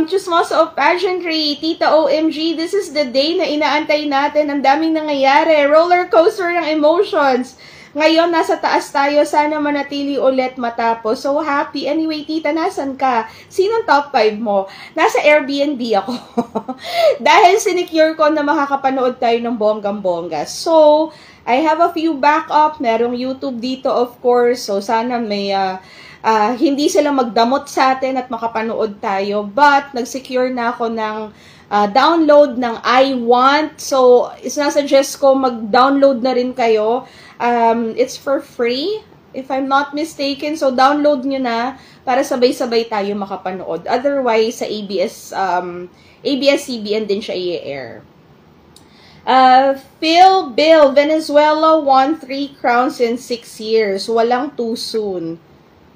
Chismosa of pageantry, Tita OMG, this is the day na inaantay natin. Ang daming nangyayari. Roller coaster ng emotions. Ngayon, nasa taas tayo. Sana manatili ulit matapos. So, happy. Anyway, tita, nasan ka? Sinong top 5 mo? Nasa Airbnb ako. Dahil sinecure ko na makakapanood tayo ng bonggang-bongga. So, I have a few backup. Merong YouTube dito, of course. So, sana may hindi sila magdamot sa atin at makapanood tayo. But, nag-secure na ako ng download ng I Want. So, sinasuggest ko mag-download na rin kayo. It's for free, if I'm not mistaken. So, download nyo na para sabay-sabay tayo makapanood. Otherwise, sa ABS-CBN din siya i-air. Bill, Venezuela won 3 crowns in 6 years. Walang too soon.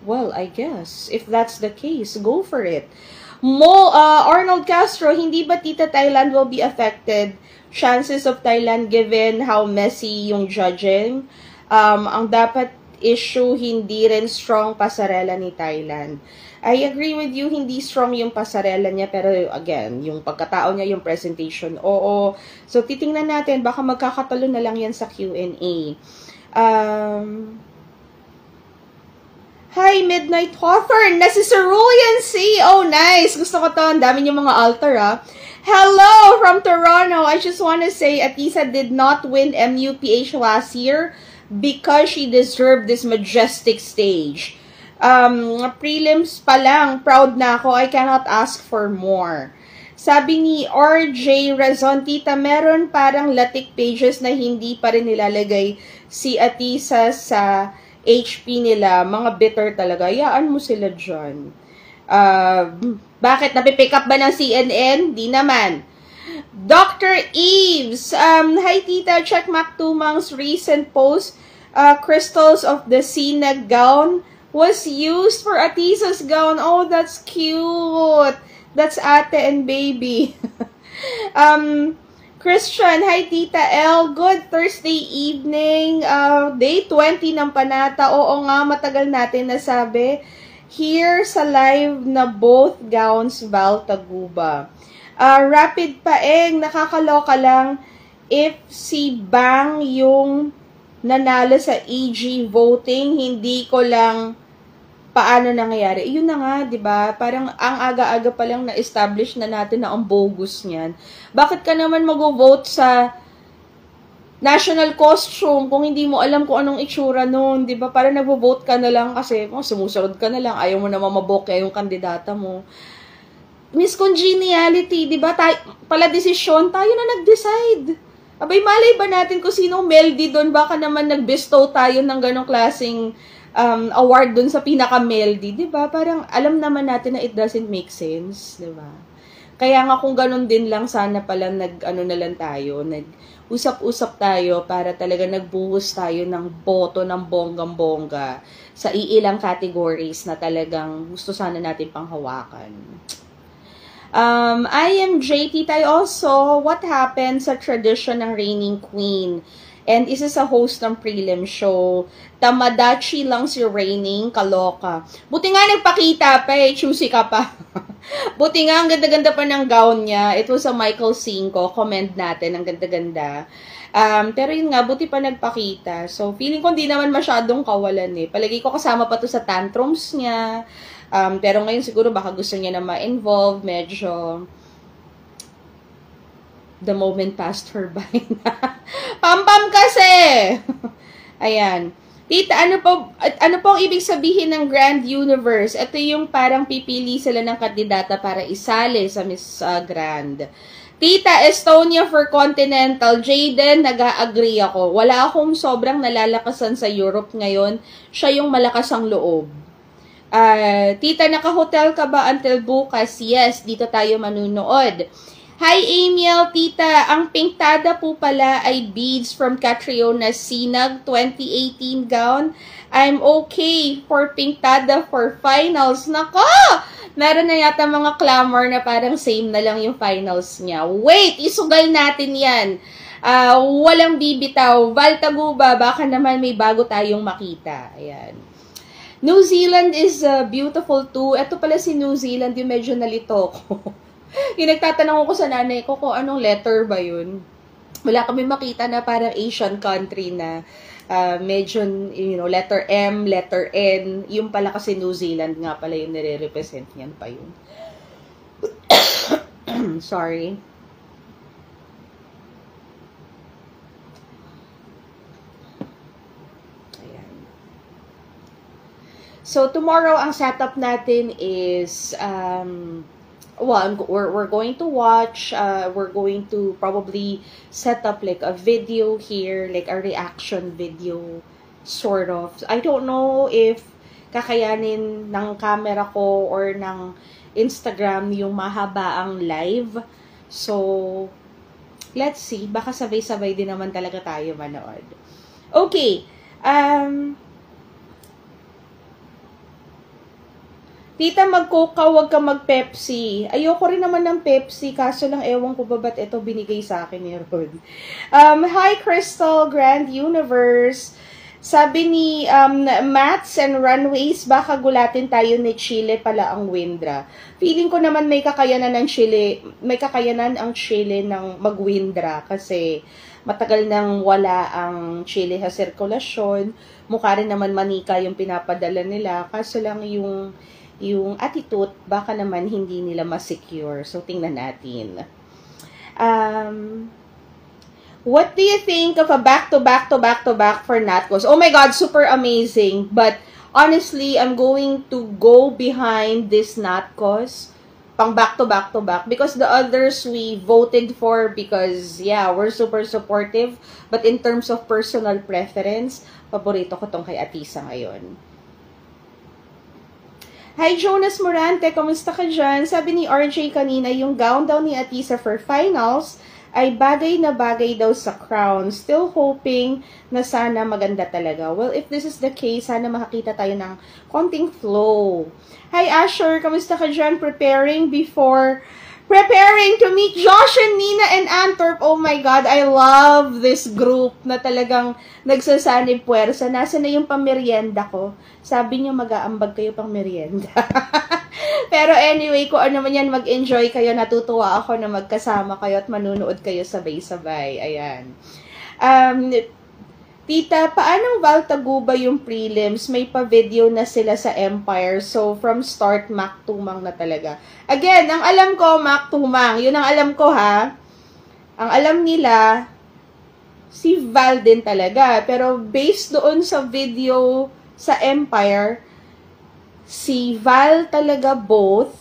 Well, I guess, if that's the case, go for it. Arnold Castro, hindi ba tita Thailand will be affected? Chances of Thailand given how messy yung judging. Ang dapat issue, hindi rin strong pasarela ni Thailand. I agree with you, hindi strong yung pasarela niya, pero again, yung pagkatao niya, yung presentation, oo. So, titingnan natin, baka magkakatalo na lang yan sa Q&A. Hi, Midnight Hawthorne! Na si Cerulean C! Oh, nice! Gusto ko to. Ang dami yung mga altar, Hello from Toronto! I just want to say, Atisa did not win MUPH last year because she deserved this majestic stage. Prelims pa lang, proud na ako. I cannot ask for more. Sabi ni RJ Razon, tita, meron parang latik pages na hindi pa rin nilalagay si Atisa sa HP nila, mga bitter talaga. Yaan mo sila dyan. Bakit? Napipick up ba ng CNN? Di naman. Dr. Eves, hi tita, check Mac Tumang's recent post. Crystals of the Sinag gown was used for Atisa's gown. Oh, that's cute. That's ate and baby. Christian, hi Tita L. Good Thursday evening. Day 20 ng Panata. Oo nga, matagal natin nasabi. Here sa live na both gowns Val Taguba. Rapid Paeng, nakakaloka lang if si Bang yung nanalo sa EG voting, hindi ko lang paano nangyayari. Yun na nga, 'di ba? Parang ang aga-aga pa lang na-establish na natin na ang bogus niyan. Bakit ka naman mag-vote sa national costume kung hindi mo alam kung anong itsura noon, 'di ba? Parang nagvo-vote ka na lang kasi sumusunod ka na lang, ayaw mo na mamaboke yung kandidata mo. Miss Congeniality, 'di ba? Pala desisyon, tayo na nag-decide. Abay, malay ba natin kung sino melody doon? Baka naman nag-bestow tayo ng ganong klaseng award dun sa pinaka-melody, di ba? Parang alam naman natin na it doesn't make sense, di ba? Kaya nga kung ganun din lang, sana pala nag-usap-usap tayo para talaga nagbuhos tayo ng boto ng bonggang-bongga sa iilang categories na talagang gusto sana natin panghawakan. I am JT tayo also. What happened sa tradition ng reigning queen? And isa sa host ng prelim show, tamadachi lang si reigning, kaloka. Buti nga nagpakita pa choosy ka pa. Buti nga, ang ganda-ganda pa ng gown niya. It was a Michael Cinco, comment natin, ang ganda-ganda. Pero yun nga, buti pa nagpakita. So, feeling ko hindi naman masyadong kawalan Palagi ko kasama pa to sa tantrums niya. Pero ngayon siguro baka gusto niya na ma-involve, medyo the moment passed her by na. Pam-pam kasi! Ayan. Tita, ano po ang ibig sabihin ng Grand Universe? Ito yung parang pipili sila ng kandidata para isali sa Miss Grand. Tita, Estonia for Continental. Jaden, nag-agree ako. Wala akong sobrang nalalakasan sa Europe ngayon. Siya yung malakas ang loob. Tita, naka-hotel ka ba until bukas? Yes, dito tayo manunood. Hi, Amiel, tita. Ang pintada po pala ay beads from Catriona Sinag 2018 gown. I'm okay for pintada for finals. Nako! Meron na yata mga clamor na parang same na lang yung finals niya. Wait! Isugal natin yan. Walang bibitaw. Val Taguba, baka naman may bago tayong makita. Ayan. New Zealand is beautiful too. Ito pala si New Zealand, yung medyo nalito ko. Yung nagtatanong ko sa nanay ko kung anong letter ba yun. Wala kami makita na parang Asian country na medyo, letter M, letter N, yung pala kasi New Zealand nga pala yung nire-represent niyan pa yun. Sorry. Ayan. So, tomorrow, ang setup natin is, well, we're going to watch, we're going to probably set up like a video here, like a reaction video, sort of. I don't know if kakayanin ng camera ko or ng Instagram yung mahaba ang live. So, let's see. Baka sabay-sabay din naman talaga tayo manood. Okay. Tita, mag-Coca, wag ka mag-Pepsi. Ayoko rin naman ng Pepsi, kaso lang ewan ko ba ba't ito binigay sa akin ni Rod. Hi, Crystal, Grand Universe. Sabi ni Mats and Runways, baka gulatin tayo ni Chile pala ang Windra. Feeling ko naman may kakayanan ang Chile ng mag-Windra kasi matagal nang wala ang Chile sa sirkulasyon. Mukha rin naman manika yung pinapadala nila, kaso lang yung attitude, baka naman hindi nila ma-secure. So, tingnan natin. What do you think of a back-to-back for Natcos? Oh my God, super amazing. But, honestly, I'm going to go behind this Natcos pang back-to-back because the others we voted for because, yeah, we're super supportive. But in terms of personal preference, paborito ko tong kay Atisa ngayon. Hi, Jonas Morante. Kamusta ka dyan? Sabi ni RJ kanina, yung gown daw ni Atisa for finals ay bagay na bagay daw sa crown. Still hoping na sana maganda talaga. Well, if this is the case, sana makakita tayo ng konting flow. Hi, Asher. Kamusta ka dyan? Preparing to meet Josh and Nina and Antwerp. Oh my God, I love this group na talagang nagsasanib puwersa. Nasa na yung pamerienda ko? Sabi niyo mag-aambag kayo pang merienda. Pero anyway, kung ano man yan, mag-enjoy kayo. Natutuwa ako na magkasama kayo at manunood kayo sabay-sabay. Ayan. Tita, paanong Val Taguba yung prelims? May pa-video na sila sa Empire. So, from start, Mac Tumang na talaga. Again, ang alam ko, Mac Tumang. Yun ang alam ko, ha? Ang alam nila, si Val din talaga. Pero, based doon sa video sa Empire, si Val talaga both.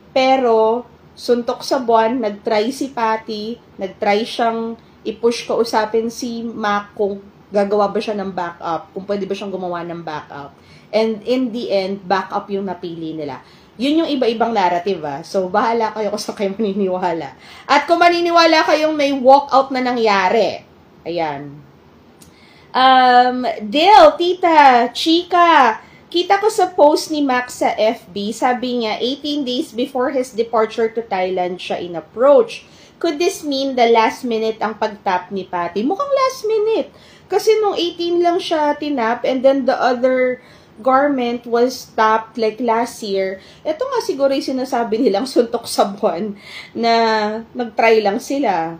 Pero, suntok sa buwan, nag-try si Patty, nag-try siyang i-push kausapin si Mac kung gagawa ba siya ng backup, kung pwede ba siyang gumawa ng backup. And in the end, backup yung napili nila. Yun yung iba-ibang narrative, ah. So, bahala kayo kung saan kayo maniniwala. At kung maniniwala kayong may walkout na nangyari. Ayan. Dil, tita, chika, kita ko sa post ni Max sa FB, sabi niya, 18 days before his departure to Thailand siya in-approach. Could this mean the last minute ang pag-tap ni Patty? Mukhang last minute. Kasi nung 18 lang siya tinap and then the other garment was tapped like last year. Ito nga siguro yung sinasabi nilang suntok sa buwan na nag-try lang sila.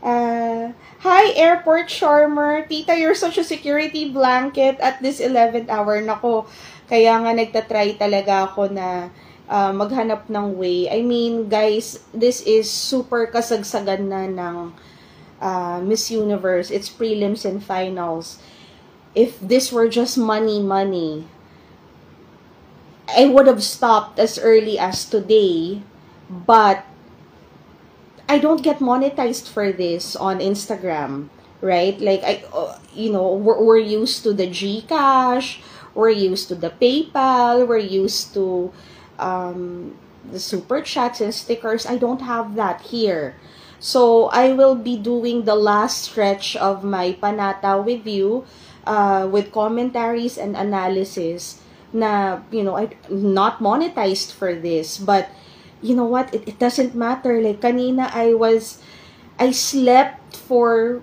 Hi, Airport Charmer. Tita, you're such a security blanket at this 11th hour. Nako, kaya nga nagtatry talaga ako na maghanap ng way. I mean, guys, this is super kasagsagan na ng Miss Universe. It's prelims and finals. If this were just money, I would have stopped as early as today. But I don't get monetized for this on Instagram, right? Like, we're used to the GCash, we're used to the PayPal, we're used to the super chats and stickers. I don't have that here. So, I will be doing the last stretch of my panata with you, with commentaries and analysis na, I'm not monetized for this. But, you know what? It doesn't matter. Like, kanina I slept for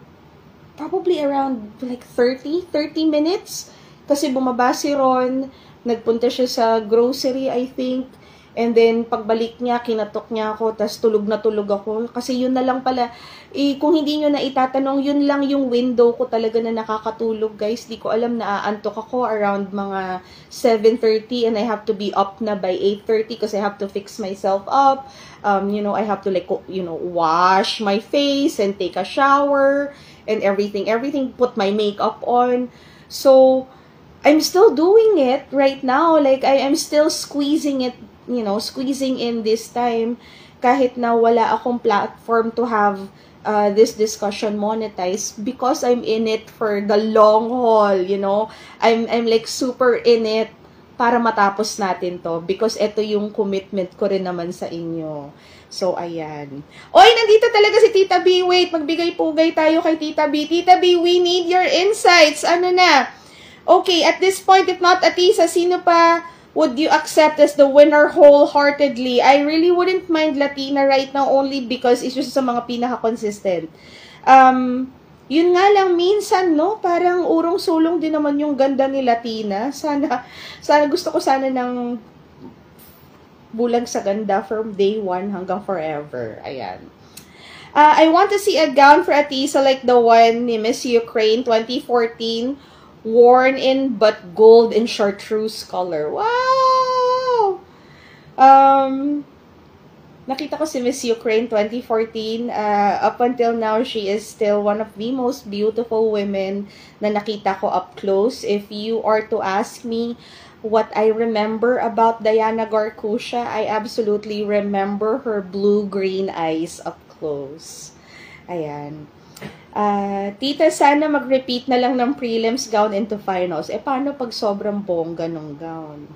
probably around like 30 minutes. Kasi bumaba si Ron, nagpunta siya sa grocery, I think. And then, pagbalik niya, kinatok niya ako, tas tulog na tulog ako. Kasi yun na lang pala, kung hindi nyo na itatanong, yun lang yung window ko talaga na nakakatulog, guys. Di ko alam na aantok ako around mga 7:30 and I have to be up na by 8:30 because I have to fix myself up. You know, I have to like, you know, wash my face and take a shower and everything, put my makeup on. So, I'm still doing it right now. Like, I'm still squeezing it, you know, squeezing in this time kahit na wala akong platform to have this discussion monetized because I'm in it for the long haul, you know. I'm like super in it para matapos natin to because ito yung commitment ko rin naman sa inyo. So, ayan. Oy, nandito talaga si Tita B. Wait, magbigay-pugay tayo kay Tita B. Tita B, we need your insights. Ano na? Okay, at this point, if not Atisa, sino pa would you accept as the winner wholeheartedly? I really wouldn't mind Latina right now only because it's just sa mga pinaka-consistent. Yun nga lang, minsan, no? Parang urong-sulong din naman yung ganda ni Latina. Sana gusto ko sana ng bulag sa ganda from day one hanggang forever. Ayan. I want to see a gown for Atisa like the one ni Miss Ukraine 2014, worn in but gold and chartreuse color. Wow! Nakita ko si Miss Ukraine 2014. Up until now, she is still one of the most beautiful women na nakita ko up close. If you are to ask me what I remember about Diana Garcusia, I absolutely remember her blue-green eyes up close. Ayan. Tita, sana mag-repeat na lang ng prelims gown into finals. Paano pag sobrang bongga ng gown?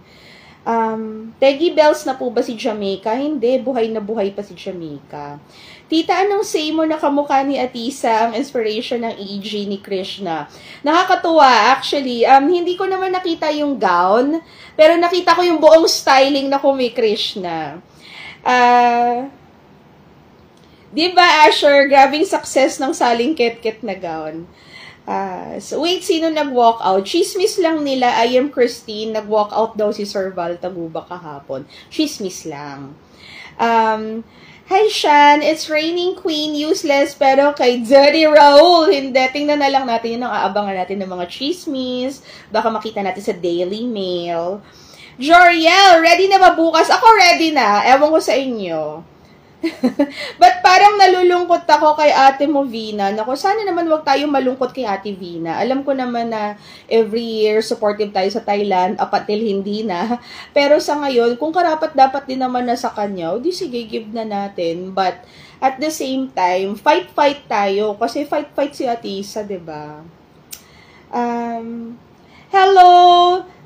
Peggy Bells na po ba si Jamaica? Hindi, buhay na buhay pa si Jamaica. Tita, anong say mo na kamukha ni Atisa ang inspiration ng EG ni Krishna? Nakakatuwa, actually. Hindi ko naman nakita yung gown, pero nakita ko yung buong styling na kumi Krishna. Diba, Asher? Grabing success ng saling ket-ket na gown. So, wait, sino nag-walk out? Chismis lang nila, I am Christine. Nag-walk out daw si Sir Val Taguba kahapon. Chismis lang. Hi, Shan. It's raining queen. Useless. Pero kay Jerry Raul, hindi. Tingnan na lang natin yun ang aabangan natin ng mga chismis. Baka makita natin sa Daily Mail. Joriel, ready na ba bukas? Ako ready na. Ewan ko sa inyo. But parang nalulungkot ako kay Ate mo, Vina. Naku, sana naman wag tayo malungkot kay Ate Vina. Alam ko naman na every year supportive tayo sa Thailand, apatil hindi na. Pero sa ngayon, kung karapat dapat din naman na sa kanya, di sige, give na natin. But at the same time, fight tayo. Kasi fight si Atisa, diba? Hello!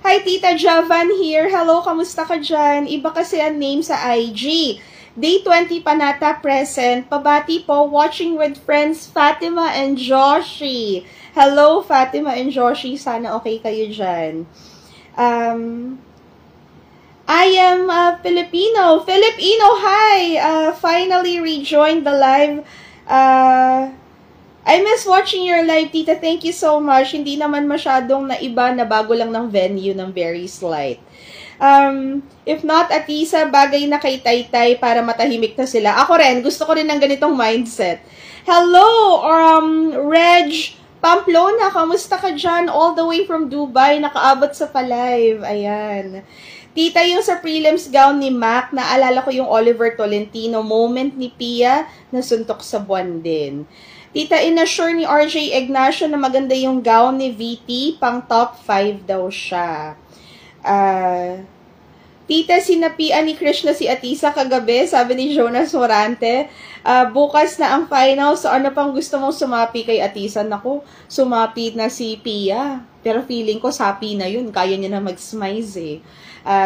Hi, Tita Javan here. Hello, kamusta ka dyan? Iba kasi ang name sa IG. Day 20 Panata present. Pabati po, watching with friends Fatima and Joshi. Hello, Fatima and Joshi. Sana okay kayo dyan. I am Filipino. Hi! Finally rejoined the live. I miss watching your live, Tita. Thank you so much. Hindi naman masyadong naiba na bago lang ng venue ng very slight. If not, Atisa, bagay na kay Taytay para matahimik na sila. Ako rin, gusto ko rin ng ganitong mindset. Hello, Reg Pamplona, kamusta ka dyan? All the way from Dubai, nakaabot sa pa-live. Ayan. Tita, yung sa prelims gown ni Mac, naalala ko yung Oliver Tolentino moment ni Pia na suntok sa buwan din. Tita, inassure ni RJ Ignacio na maganda yung gown ni VT, pang top 5 daw siya. Tita, sinapian ni Krishna si Atisa kagabi, sabi ni Jonas Morante. Bukas na ang final, so ano pang gusto mong sumapi kay Atisa? Naku, sumapi na si Pia. Pero feeling ko, sapi na yun. Kaya niya na mag-smize eh.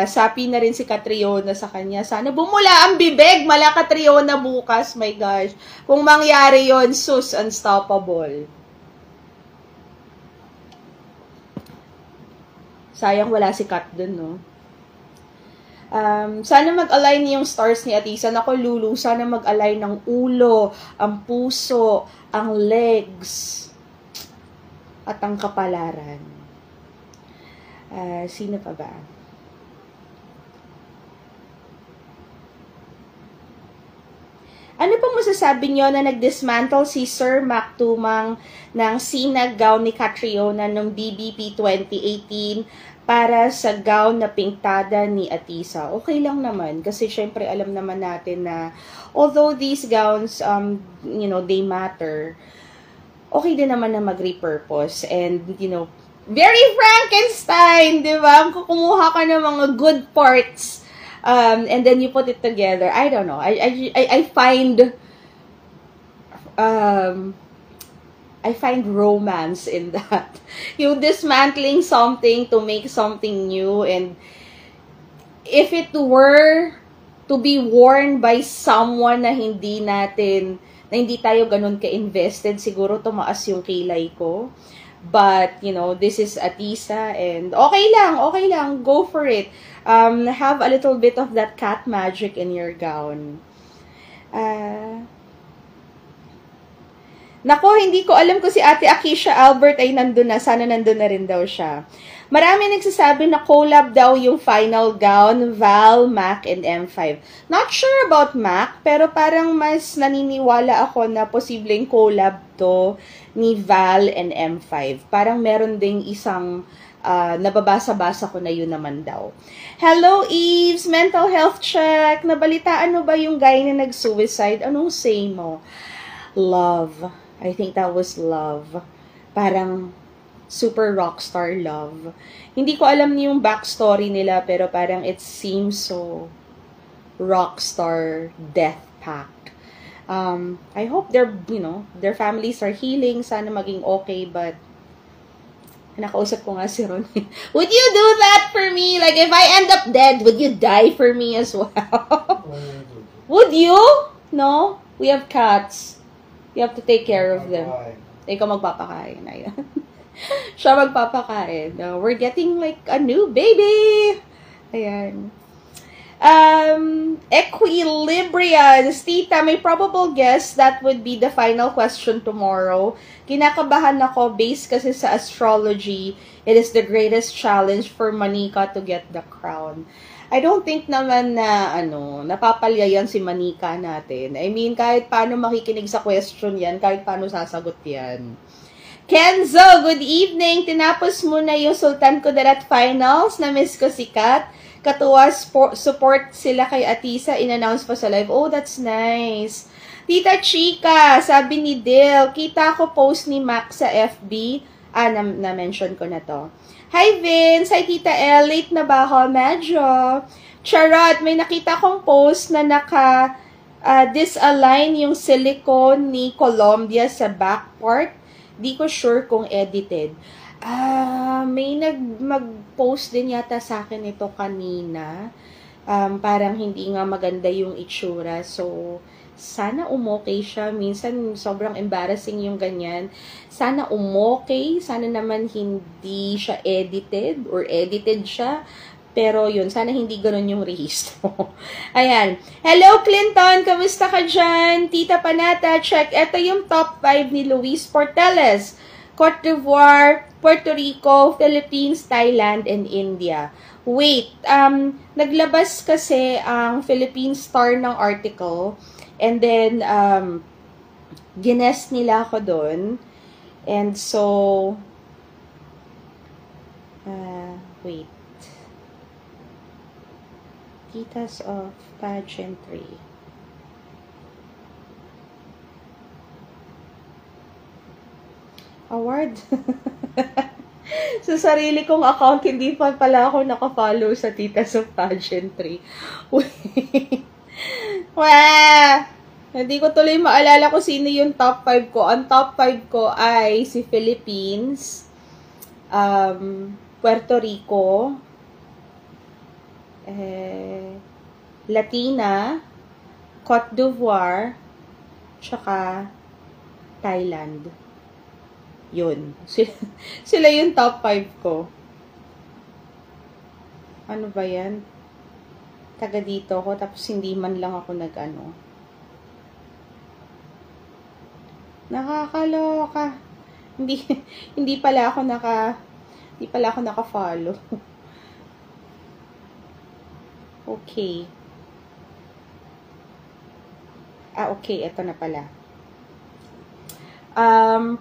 Sapi na rin si Catriona sa kanya. Sana bumula ang bibig, mala Catriona bukas. My gosh. Kung mangyari yon, sus, unstoppable. Sayang wala si Kat dun, no? Sana mag-align yung stars ni Atisa. Naku, Lulu, sana mag-align ng ulo, ang puso, ang legs, at ang kapalaran. Sino pa ba? Ano pong masasabi nyo na nag-dismantle si Sir Mac Tumang ng sinag gown ni Catriona noong BBP 2018 para sa gown na pintada ni Atisa? Okay lang naman kasi syempre alam naman natin na although these gowns, you know, they matter, okay din naman na mag-repurpose and, you know, very Frankenstein, di ba? Kumuha ka ng mga good parts and then you put it together. I don't know. I find romance in that. Yung dismantling something to make something new, and if it were to be worn by someone na hindi tayo ganun ka-invested, siguro tumaas yung kilay ko. But, you know, this is Atisa and okay lang, go for it. Have a little bit of that cat magic in your gown. Nako, hindi ko alam kung si Ate Akisha Albert ay nandun na. Sana nandun na rin daw siya. Marami nagsasabi na collab daw yung final gown, Val, Mac, and M5. Not sure about Mac, pero parang mas naniniwala ako na posibleng collab to ni Val and M5. Parang meron ding isang nababasa-basa ko na yun naman daw. Hello, Eves! Mental health check. Nabalitaan mo ba yung guy na nag-suicide? Anong say mo? Love. I think that was love. Parang super rockstar love. Hindi ko alam yung backstory nila, pero parang it seems so rockstar death pact. I hope their families are healing. Sana maging okay, but nakausap ko nga si Ron. Would you do that for me? Like, if I end up dead, would you die for me as well? Would you? No? We have cats. You have to take care of them. Ikaw magpapakain. Ayan. Siya magpapakain. No, we're getting like a new baby. Ayan. Equilibrians. Tita, may probable guess that would be the final question tomorrow. Kinakabahan ako based kasi sa astrology. It is the greatest challenge for Manika to get the crown. I don't think naman na, napapalyayan si Manika natin. I mean, kahit paano makikinig sa question yan, kahit paano sasagot yan. Kenzo, good evening. Tinapos mo na yung Sultan Kudarat Finals. Na-miss ko si Kat. Katuwa support sila kay Atisa. In-announce pa sa live. Oh, that's nice. Tita Chika, sabi ni Dil, kita ko post ni Mac sa FB. Na-mention ko na to. Hi Vince! Hi Tita El! Late na ba ako? Medyo. Charot! May nakita kong post na disalign yung silicone ni Colombia sa back part. Di ko sure kung edited. May mag-post din yata sa akin ito kanina. Parang hindi nga maganda yung itsura. So, sana umokay siya. Minsan, sobrang embarrassing yung ganyan. Sana umokay. Sana naman hindi siya edited or edited siya. Pero yun, sana hindi ganun yung rehistro. Ayan. Hello, Clinton! Kamusta ka dyan? Tita Panata, check. Ito yung top 5 ni Luis Porteles. Cote d'Ivoire, Puerto Rico, Philippines, Thailand, and India. Wait, naglabas kasi ang Philippine Star ng article. And then, gines nila ako doon. And so, wait. Titas of Pageantry. Award. Sa sarili kong account, hindi pa pala ako nakafollow sa Titas of Pageantry. Wait. Wow! Hindi ko tuloy maalala kung sino yung top 5 ko. Ang top 5 ko ay si Philippines, Puerto Rico, Latina, Cote d'Ivoire, tsaka Thailand. Yun. Sila yung top 5 ko. Ano ba yan? Taga dito ko, tapos hindi man lang ako nag-ano. Nakakaloka. Hindi pala ako naka-follow. Okay. Okay, ito na pala.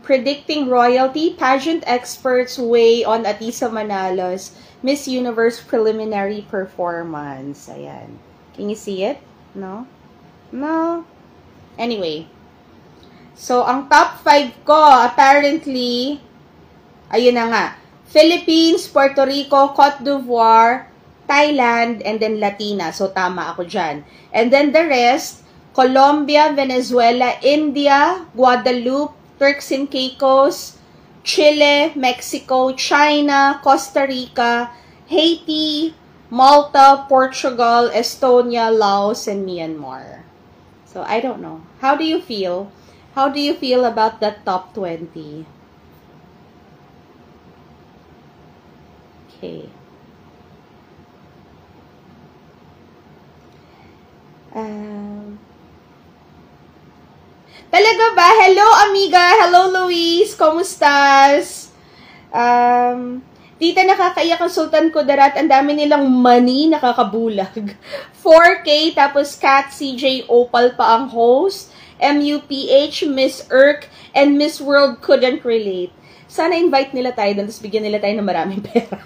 Predicting royalty, pageant experts weigh on Atisa Manalo's Miss Universe preliminary performance. Ayan. Can you see it? No? No? Anyway. So, ang top 5 ko, apparently, ayun na nga. Philippines, Puerto Rico, Cote d'Ivoire, Thailand, and then Latina. So, tama ako dyan. And then the rest, Colombia, Venezuela, India, Guadeloupe, Turks and Caicos, Chile, Mexico, China, Costa Rica, Haiti, Malta, Portugal, Estonia, Laos, and Myanmar. So, I don't know. How do you feel? How do you feel about the top 20? Okay. Talaga ba? Hello, amiga. Hello, Luis. Komustas? Tita, nakakaiyak ang Sultan Kudarat. Ang dami nilang money, nakakabulag. 4K, tapos Kat, CJ, Opal pa ang host. MUPH, Miss Irk, and Miss World couldn't relate. Sana invite nila tayo doon, tapos bigyan nila tayo ng maraming pera.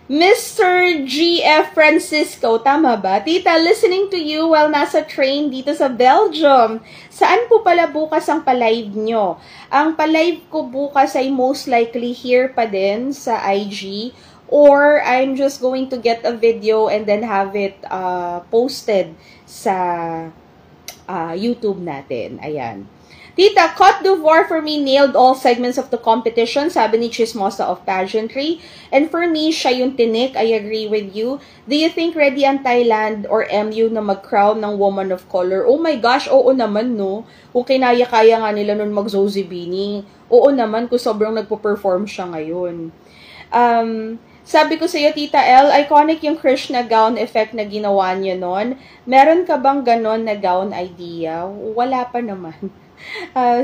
Mr. GF Francisco, tama ba? Tita, listening to you while nasa train dito sa Belgium. Saan po pala bukas ang palive nyo? Ang palive ko bukas ay most likely here pa din sa IG, or I'm just going to get a video and then have it posted sa YouTube natin. Ayan. Tita, Cote d'Ivoire for me nailed all segments of the competition, sabi ni Chismosa of Pageantry. And for me, siya yung tinik. I agree with you. Do you think ready ang Thailand or MU na mag-crown ng woman of color? Oh my gosh, oo naman, no? Kung kinaya-kaya nga nila nun mag-Zozibini. Oo naman, kung sobrang nagpo-perform siya ngayon. Sabi ko sa iyo, Tita L, iconic yung Krishna gown effect na ginawa niyo nun. Meron ka bang ganon na gown idea? Wala pa naman.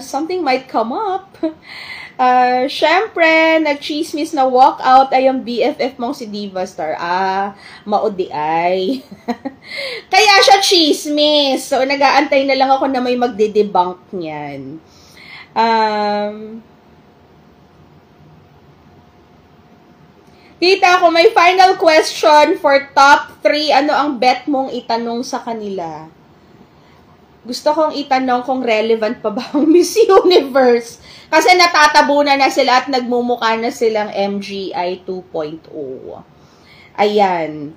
Something might come up. Syempre, nag-chismis na walkout ay ang BFF mong si Diva Star. Maudi ay. Kaya siya chismis. So, nag-aantay na lang ako na may magde-debunk niyan. Tita, kung may final question for top 3, ano ang bet mong itanong sa kanila? Gusto kong itanong kung relevant pa ba ang Miss Universe. Kasi natatabunan na sila at nagmumukha na silang MGI 2.0. Ayan.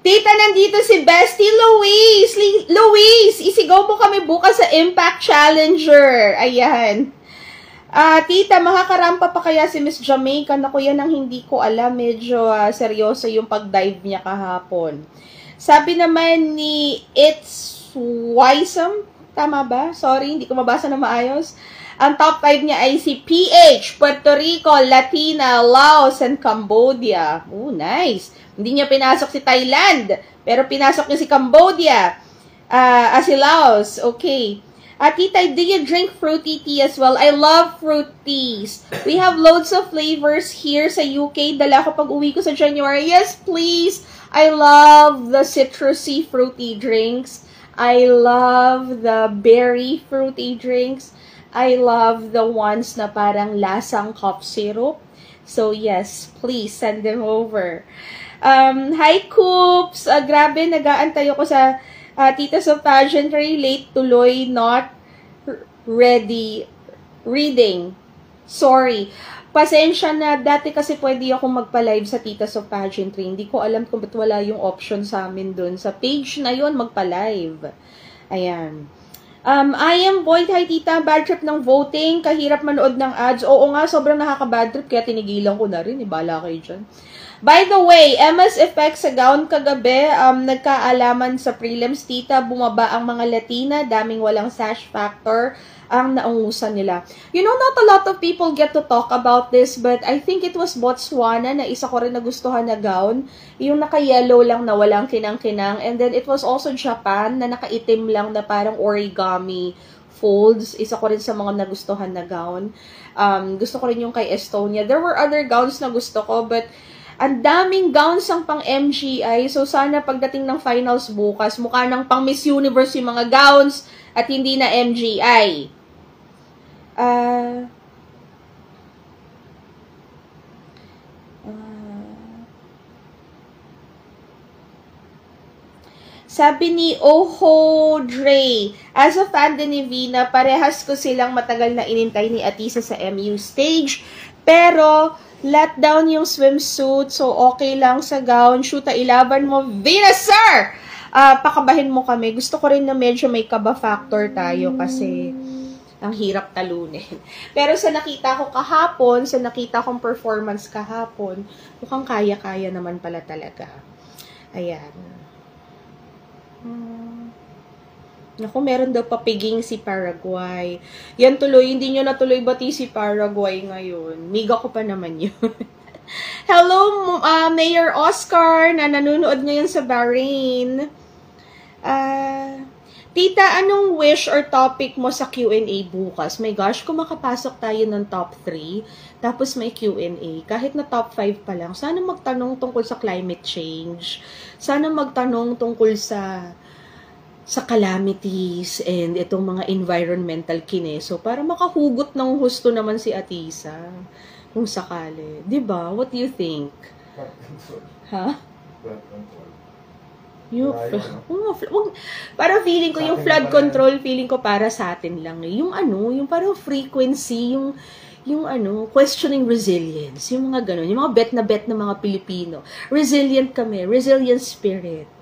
Tita, nandito si Bestie Louise. Louise, isigaw mo kami bukas sa Impact Challenger. Ayan. Tita, makakarampa pa kaya si Miss Jamaica? Naku, yan ang hindi ko alam. Medyo seryoso yung pag-dive niya kahapon. Sabi naman ni It's Wisem, tama ba? Sorry, hindi ko mabasa na maayos. Ang top 5 niya ay si PH, Puerto Rico, Latina, Laos, and Cambodia. Oh, nice. Hindi niya pinasok si Thailand, pero pinasok niya si Cambodia. Si Laos. Okay. Tita, do you drink fruity tea as well? I love fruit teas. We have loads of flavors here sa UK. Dala ko pag uwi ko sa January. Yes, please. I love the citrusy fruity drinks. I love the berry fruity drinks. I love the ones na parang lasang cough syrup. So, yes, please send them over. Hi, Coops! Grabe, nag-aantay ako sa Tita sa Pageantry. Late tuloy, not ready reading. Sorry. Pasensya na, dati kasi pwede ako magpa-live sa Titas of Pageantry. Hindi ko alam kung ba't wala yung option sa amin dun. Sa page na yon magpa-live. Ayan. I am Boyd. Hi, Tita. Bad trip ng voting. Kahirap manood ng ads. Oo nga, sobrang nakaka-bad trip. Kaya tinigilan ko na rin. Ibala kayo dyan. By the way, Emma's effect sa gown kagabi, nagkaalaman sa prelims, Tita, bumaba ang mga Latina, daming walang sash factor ang naungusan nila. You know, not a lot of people get to talk about this, but I think it was Botswana na isa ko rin nagustuhan na gown. Yung naka-yellow lang na walang kinang-kinang. And then it was also Japan na nakaitim lang na parang origami folds. Isa ko rin sa mga nagustuhan na gown. Gusto ko rin yung kay Estonia. There were other gowns na gusto ko, but Ang daming gowns ang pang MGI. So, sana pagdating ng finals bukas, mukha ng pang Miss Universe yung mga gowns at hindi na MGI. Sabi ni Oho Dre, as a fan din ni Vina, parehas ko silang matagal na inintay ni Atisa sa MU stage. Pero, let down yung swimsuit, so okay lang sa gown. Shoota, ilaban mo. Vina, sir! Pakabahin mo kami. Gusto ko rin na medyo may kaba factor tayo kasi ang hirap talunin. Pero sa nakita ko kahapon, sa nakita kong performance kahapon, mukhang kaya-kaya naman pala talaga. Ayan. Naku, meron daw papiging si Paraguay. Yan tuloy, hindi nyo natuloy bati si Paraguay ngayon. Miga ko pa naman yun. Hello, Mayor Oscar, na nanonood ngayon sa Bahrain. Tita, anong wish or topic mo sa Q&A bukas? My gosh, kung makapasok tayo ng top 3, tapos may Q&A, kahit na top 5 pa lang, sana magtanong tungkol sa climate change. Sana magtanong tungkol sa calamities and itong mga environmental kineso para makahugot ng husto naman si Atisa kung sakali. 'Di ba? What do you think? Ha? Yung para feeling ko yung flood control, feeling ko para sa atin lang. Yung yung parang frequency, yung questioning resilience, yung mga ganun, yung mga bet na mga Pilipino. Resilient kami, resilient spirit.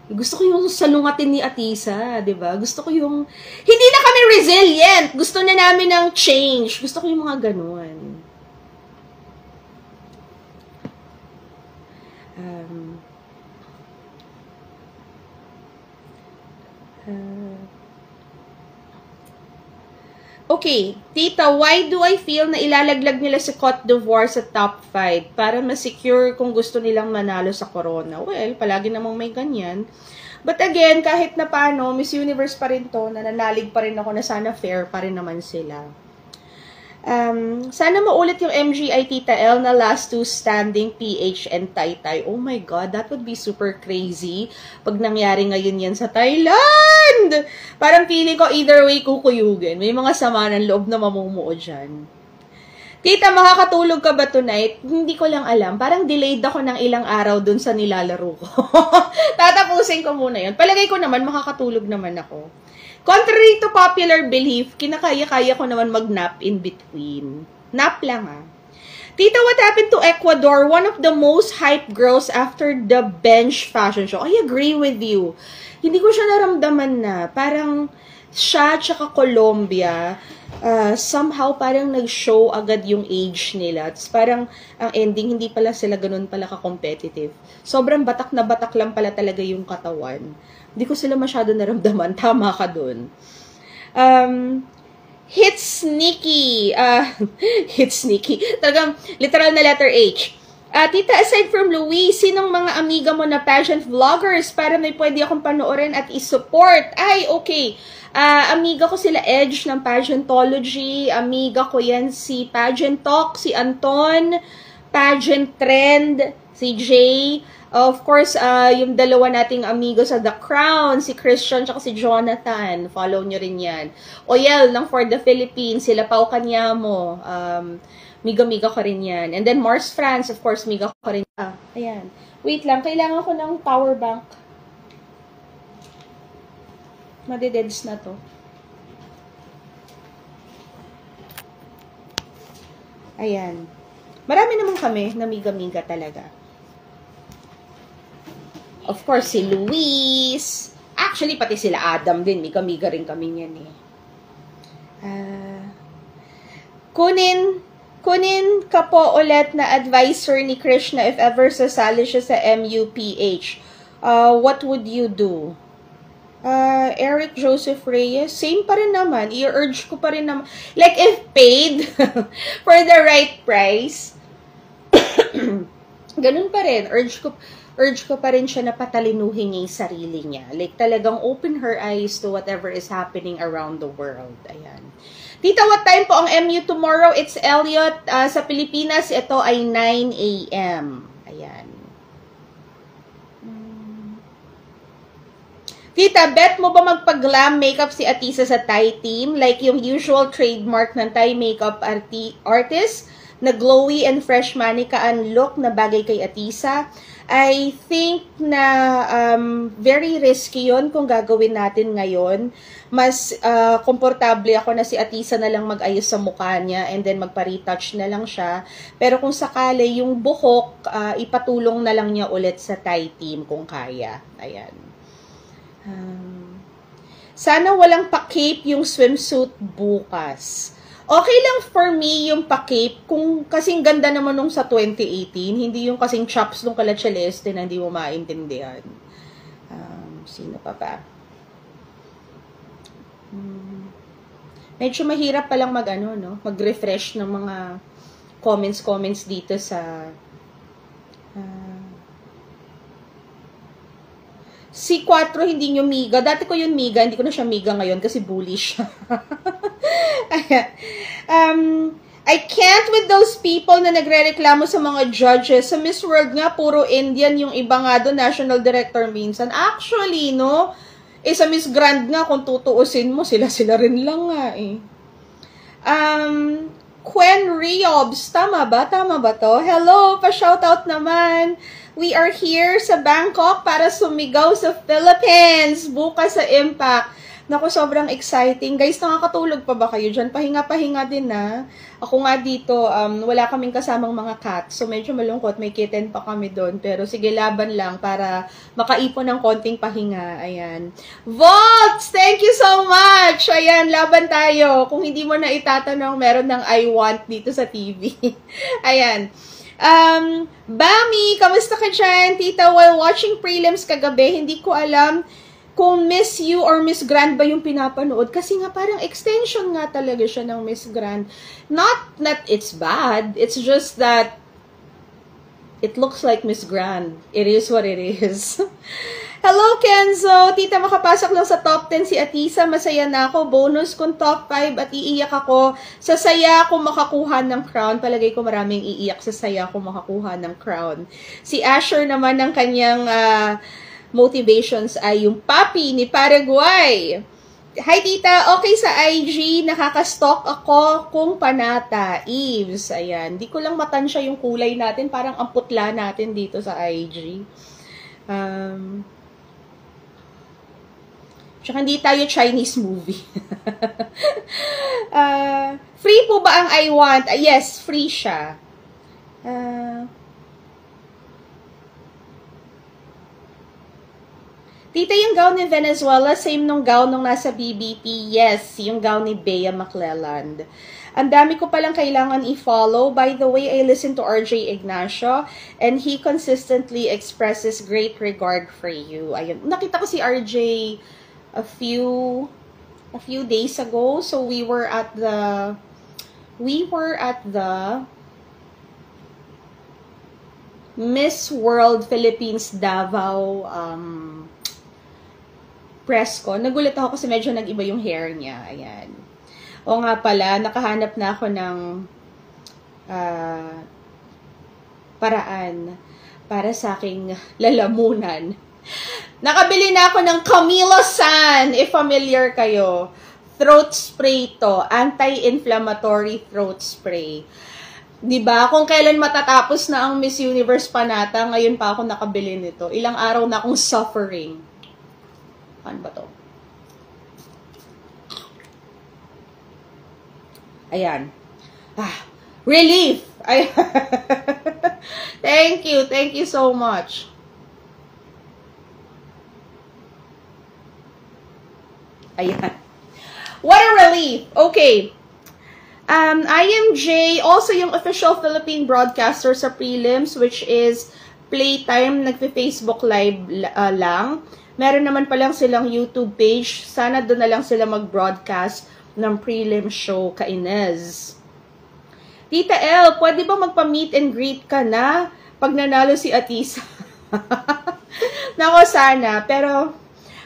Gusto ko yung salungatin ni Atisa, 'di ba? Gusto ko yung hindi na kami resilient. Gusto na namin ng change. Gusto ko yung mga ganun. Okay, Tita, why do I feel na ilalaglag nila si Cote d'Ivoire sa top 5 para ma-secure kung gusto nilang manalo sa Corona? Well, palagi namang may ganyan. But again, kahit na paano, Miss Universe pa rin to, nananalig pa rin ako na sana fair pa rin naman sila. Sana maulit yung MGI Tita L na last two standing, PH and Taytay. Oh my God, that would be super crazy pag nangyari ngayon yan sa Thailand. Parang feeling ko either way kukuyugin. May mga sama ng loob na mamumuo dyan. Tita, makakatulog ka ba tonight? Hindi ko lang alam. Parang delayed ako ng ilang araw dun sa nilalaro ko. Tatapusin ko muna yun. Palagay ko naman, makakatulog naman ako. Contrary to popular belief, kinakaya-kaya ko naman mag-nap in between. Nap lang Tita, what happened to Ecuador? One of the most hyped girls after the bench fashion show. I agree with you. Hindi ko siya naramdaman na. Parang siya tsaka Colombia, somehow parang nag-show agad yung age nila. Tapos parang ang ending, hindi pala sila ganun pala ka-competitive. Sobrang batak na batak lang pala talaga yung katawan. Hindi ko sila masyado naramdaman. Tama ka dun. Hit sneaky. Hit sneaky. Talagang literal na letter H. Tita, aside from Louise, sinong mga amiga mo na pageant vloggers para may pwede akong panoorin at i-support? Ay, okay. Amiga ko sila Edge ng Pageantology. Amiga ko yan si Pageant Talk, si Anton. Pageant Trend, si Jay. Of course, yung dalawa nating amigo sa The Crown, si Christian at si Jonathan. Follow nyo rin yan. Oyel ng For the Philippines, sila Pao Kanyamo. Miga-miga ko rin yan. And then Mars France, of course, miga ko rin. Ayan. Wait lang, kailangan ko ng power bank. Madededs na to. Ayan. Marami naman kami na miga-miga talaga. Of course, si Luis. Actually, pati sila Adam din. Miga-miga rin kami niyan eh. Kunin ka po ulit na advisor ni Krishna if ever sasali siya sa MUPH. What would you do? Eric Joseph Reyes, same pa rin naman. I-urge ko pa rin naman. Like, if paid for the right price, ganun pa rin. Urge ko pa rin siya na patalinuhin niya yung sarili niya. Like, talagang open her eyes to whatever is happening around the world. Ayan. Tita, what time po ang MU tomorrow? It's Elliot. Sa Pilipinas, ito ay 9 a.m. Ayan. Tita, bet mo ba magpa-glam makeup si Atisa sa Thai team? Like yung usual trademark ng Thai makeup artist na glowy and fresh manika-an look na bagay kay Atisa? I think na very risky yon kung gagawin natin ngayon. Mas komportable ako na si Atisa na lang mag-ayos sa mukha niya and then magpa-retouch na lang siya. Pero kung sakali, yung buhok, ipatulong na lang niya ulit sa Thai team kung kaya. Ayan. Sana walang pa-cape yung swimsuit bukas. Okay lang for me yung pa-cape kung kasing ganda naman nung sa 2018, hindi yung kasing chops nung kala Celeste na hindi mo maintindihan. Sino pa ba? Medyo mahirap palang mag-refresh ng mga comments dito sa si 4 hindi nyo miga. Dati ko yun miga, hindi ko na siya miga ngayon kasi bullish siya. I can't with those people na nagre-reklamo sa mga judges. Sa Miss World nga, puro Indian yung iba nga doon, national director minsan. Actually, no? Sa Miss Grand nga, kung tutuusin mo, sila rin lang nga eh. Quen Riobs, tama ba? Tama ba to? Hello, pa-shoutout naman. We are here sa Bangkok para sumigaw sa Philippines bukas sa Impact. Naku, sobrang exciting. Guys, nakakatulog pa ba kayo dyan? Pahinga-pahinga din na. Ako nga dito, wala kaming kasamang mga cats. So, medyo malungkot. May kitten pa kami doon. Pero sige, laban lang para makaipon ng konting pahinga. Ayan. Volts! Thank you so much! Ayan, laban tayo. Kung hindi mo na itatanong, meron ng I want dito sa TV. Ayan. Bami, kamusta ka dyan? Tita, while watching prelims kagabi, hindi ko alam kung Miss You or Miss Grand ba yung pinapanood. Kasi nga parang extension nga talaga siya ng Miss Grand. Not that it's bad. It's just that it looks like Miss Grand. It is what it is. Hello, Kenzo! Tita, makapasok lang sa top 10 si Atisa. Masaya na ako. Bonus kung top 5 at iiyak ako. Sa saya ako makakuha ng crown. Palagay ko maraming iiyak sa saya ako makakuha ng crown. Si Asher naman ng kanyang motivations ay yung papi ni Paraguay. Hi, Tita! Okay sa IG. Nakaka-stalk ako kung Panata. Eves. Ayan. Di ko lang matansya yung kulay natin. Parang ang putla natin dito sa IG. Tsaka hindi tayo Chinese movie. Free po ba ang I want? Yes, free siya. Tita, yung gown ni Venezuela, same nung gown nung nasa BBP. Yes, yung gown ni Bea McClelland. Ang dami ko palang kailangan i-follow. By the way, I listen to RJ Ignacio and he consistently expresses great regard for you. Ayun. Nakita ko si RJ a few days ago. So we were at the Miss World Philippines Davao press ko. Nagulat ako kasi medyo nag-iba yung hair niya. Ayan. O nga pala, nakahanap na ako ng paraan para sa aking lalamunan. Nakabili na ako ng Camilo San, if familiar kayo. Throat spray to. Anti-inflammatory throat spray. Diba? Kung kailan matatapos na ang Miss Universe Panata, ngayon pa ako nakabili nito. Ilang araw na akong suffering. Ano ba to? Ayan. Relief! Ayan. Thank you. Thank you so much. Ayan. What a relief! Okay. IMJ, also yung official Philippine broadcaster sa prelims, which is Playtime, nagpe-Facebook live lang. Meron naman palang silang YouTube page. Sana doon na lang sila mag-broadcast ng prelim show ka Inez. Tita L, pwede ba magpa-meet and greet ka na pag nanalo si Atisa? Nako, sana. Pero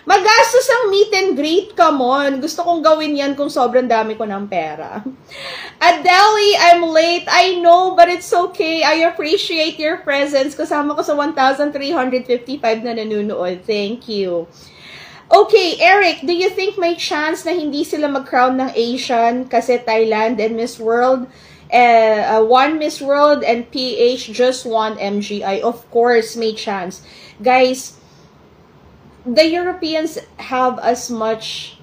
magastos ang meet and greet, come on. Gusto kong gawin yan kung sobrang dami ko ng pera. Adeli, I'm late. I know, but it's okay. I appreciate your presence. Kasama ko sa 1,355 na nanonood. Thank you. Okay, Eric, do you think may chance na hindi sila mag-crown ng Asian kasi Thailand and Miss World, one Miss World and PH just won MGI? Of course, may chance. Guys, the Europeans have as much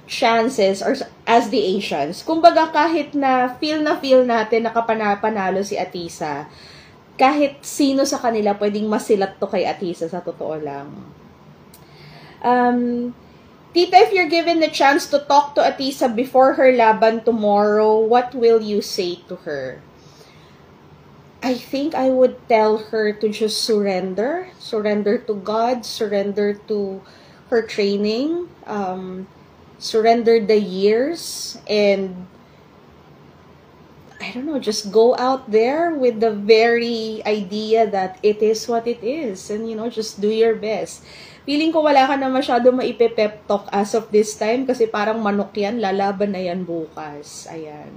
chances or as the Asians. Kumbaga kahit na feel natin nakapanalo si Atisa, kahit sino sa kanila pwedeng masilat to kay Atisa sa totoo lang. Tita, if you're given the chance to talk to Atisa before her laban tomorrow, what will you say to her? I think I would tell her to just surrender. Surrender to God, surrender to her training, surrender the years, and I don't know, just go out there with the very idea that it is what it is. And, you know, just do your best. Feeling ko wala ka na masyado maipepep talk as of this time kasi parang manok yan, lalaban na yan bukas. Ayan.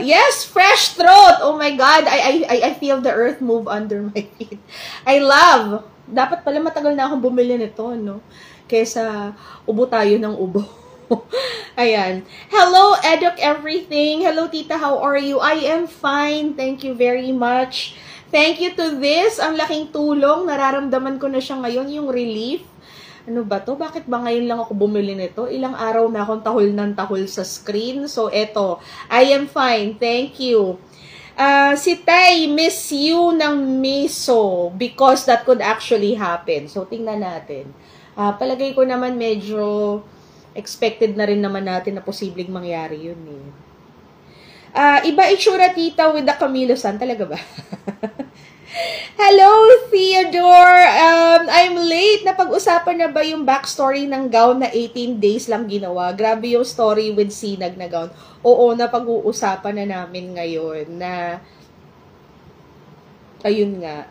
Yes, fresh throat. Oh my God, I feel the earth move under my feet. I love. Dapat pala matagal na akong bumili nito, no? Kesa ubo tayo ng ubo. Ayan. Hello, Eduk Everything. Hello, Tita. How are you? I am fine. Thank you very much. Thank you to this. Ang laking tulong. Nararamdaman ko na siya ngayon, yung relief. Ano ba to? Bakit ba ngayon lang ako bumili nito? Ilang araw na akong tahol ng tahol sa screen. So, eto. I am fine. Thank you. Si Tay, miss you ng miso because that could actually happen. So, tingnan natin. Palagay ko naman medyo expected na rin naman natin na posibleng mangyari yun eh. Iba itsura tita with the Camilo-san. Talaga ba? Hello, Theodore! I'm late. Napag-usapan na ba yung backstory ng gown na 18 days lang ginawa? Grabe yung story with Sinag na gown. Oo, napag-uusapan na namin ngayon na ayun nga.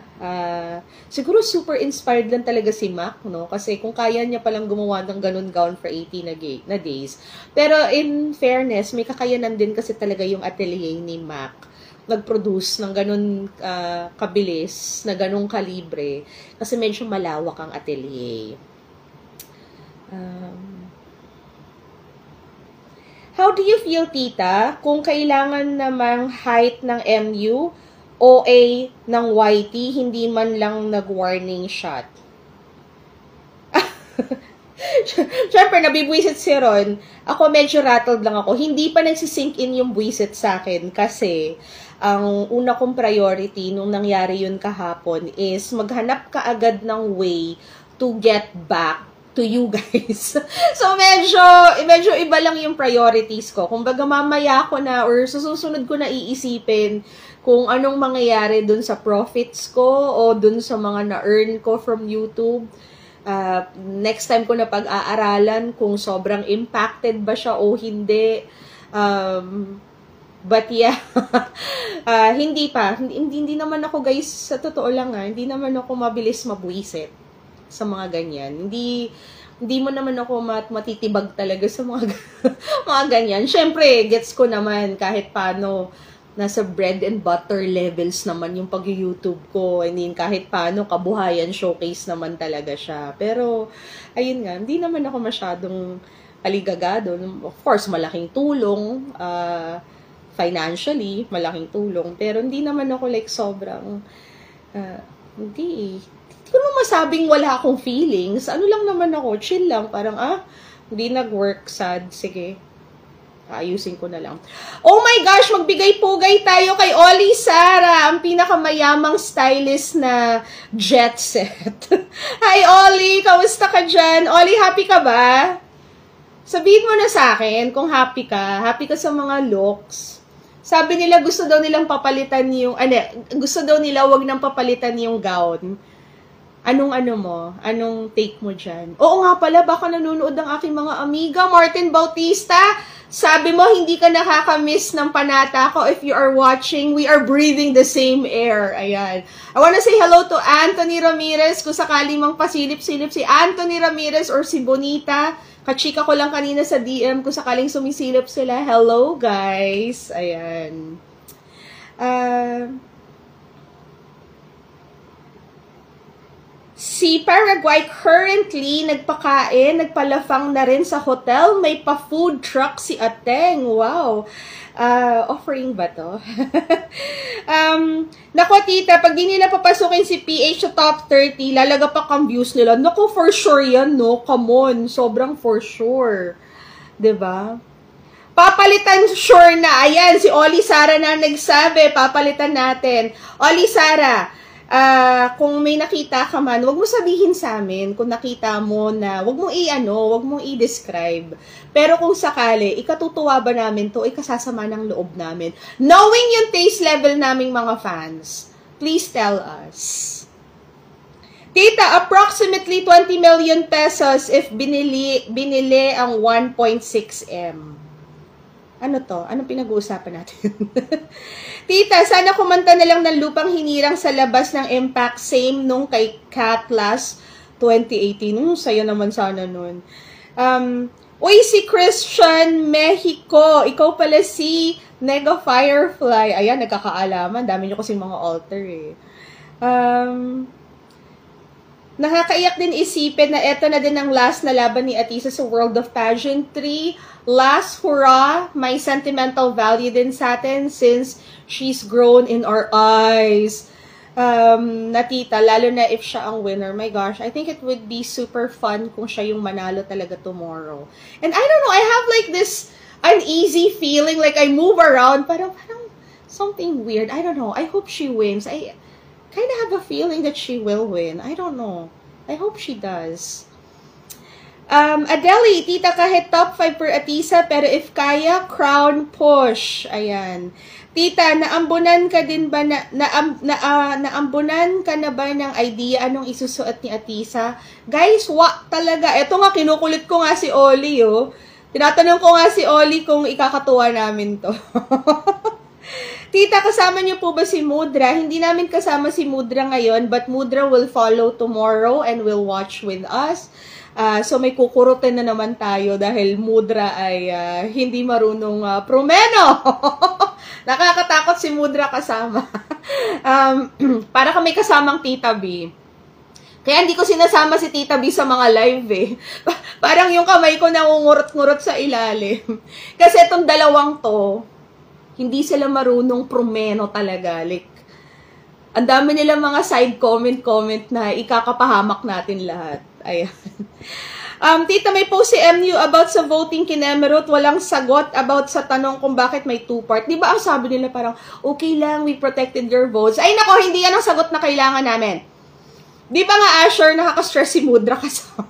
Siguro super inspired lang talaga si Mac, no? Kasi kung kaya niya palang gumawa ng ganun gown for 18 na days. Pero in fairness, may kakayanan din kasi talaga yung atelier ni Mac. Nag-produce ng ganun kabilis, na ganung kalibre. Kasi medyo malawak ang atelier. How do you feel, tita, kung kailangan namang height ng MU, OA ng YT, hindi man lang nag-warning shot? Siyempre, nabibwisit si Ron. Ako medyo rattled lang ako. Hindi pa nagsisink in yung buwisit sa akin kasi ang una kong priority nung nangyari yun kahapon is maghanap ka agad ng way to get back to you guys. So, medyo iba lang yung priorities ko. Kumbaga, mamaya ko na or susunod ko na iisipin kung anong mangyayari dun sa profits ko o dun sa mga na-earn ko from YouTube. Next time ko na pag-aaralan kung sobrang impacted ba siya o hindi. But yeah, hindi pa. Hindi naman ako guys, sa totoo lang hindi naman ako mabilis mabwisit sa mga ganyan. Hindi mo naman ako matitibag talaga sa mga, mga ganyan. Siyempre, gets ko naman kahit paano nasa bread and butter levels naman yung pag-YouTube ko. I mean, kahit paano, kabuhayan showcase naman talaga siya. Pero, ayun nga, hindi naman ako masyadong aligagado. Of course, malaking tulong. Financially, malaking tulong. Pero, hindi naman ako like sobrang, hindi ko naman masabing wala akong feelings. Ano lang naman ako, chill lang. Parang, hindi nag-work, sad. Sige. Ayusin ko na lang. Oh my gosh, magbigay-pugay tayo kay Oli Sara, ang pinakamayamang stylist na jet set. Hi Oli, kamusta ka dyan? Oli, happy ka ba? Sabihin mo na sa akin kung happy ka. Happy ka sa mga looks. Sabi nila gusto daw nilang papalitan yung, gusto daw nila wag nang papalitan yung gown. Anong take mo dyan? Oo nga pala, baka nanonood ang aking mga amiga. Martin Bautista, sabi mo, hindi ka nakakamiss ng panata ko. If you are watching, we are breathing the same air. Ayan. I wanna say hello to Anthony Ramirez. Kung sakali mang pasilip-silip si Anthony Ramirez or si Bonita. Kachika ko lang kanina sa DM kung sakaling sumisilip sila. Hello, guys. Ayan. Si Paraguay currently nagpakain, nagpalafang na rin sa hotel. May pa-food truck si Ateng. Wow. Offering ba to? Nako tita, pag di nila papasukin si PH sa top 30, lalagapak ang views nila. Nako, for sure yan, no? Come on. Sobrang for sure. 'Di ba? Papalitan sure na. Ayan, si Oli Sara na nagsabi, papalitan natin. Oli Sara, kung may nakita ka man, wag mo sabihin sa amin kung nakita mo na, wag mo wag mo i-describe. Pero kung sakali, ikatutuwa ba namin to, ikasasama ng loob namin. Knowing yung taste level naming mga fans, please tell us. Tita, approximately 20 million pesos if binili ang 1.6M. Ano to? Anong pinag-uusapan natin? Tita, sana kumanta na lang ng Lupang Hinirang sa labas ng Impact. Same nung kay Catlas 2018. Sayo naman sana nun. Uy, si Christian Mexico. Ikaw pala si Nega Firefly. Ayan, nagkakaalaman. Dami nyo kasi mga alter eh. Nakakaiyak din isipin na eto na din ang last na laban ni Atisa sa World of Pageantry. Last hurrah, may sentimental value din sa atin since she's grown in our eyes. Natita, lalo na if siya ang winner. My gosh, I think it would be super fun kung siya yung manalo talaga tomorrow. And I don't know, I have like this uneasy feeling, like I move around, parang something weird. I don't know, I hope she wins. I kind of have a feeling that she will win. I don't know. I hope she does. Adeli, tita, kahit top 5 per Atisa, pero if kaya, crown push. Ayan. Tita, naambunan ka din ba naambunan ka na ba ng idea anong isusuot ni Atisa? Guys, talaga. Ito nga, kinukulit ko nga si Oli, oh. Tinatanong ko nga si Oli kung ikakatuwa namin to. Tita, kasama niyo po ba si Mudra? Hindi namin kasama si Mudra ngayon, but Mudra will follow tomorrow and will watch with us. So may kukurutin na naman tayo dahil Mudra ay hindi marunong promeno. Nakakatakot si Mudra kasama. Para kami kasamang Tita B. Kaya hindi ko sinasama si Tita B sa mga live eh. Parang yung kamay ko nangungurot-ngurot sa ilalim. Kasi itong dalawang to, hindi sila marunong promeno talaga. Like, ang dami nilang mga side comment na ikakapahamak natin lahat. Ayan. Tita, may post si MU about sa voting kay Emerald. Walang sagot about sa tanong kung bakit may two-part. Di ba ang sabi nila parang, okay lang, we protected your votes. Ay nako, hindi yan ang sagot na kailangan namin. Di ba nga, Asher, nakaka-stress si Mudra kasama?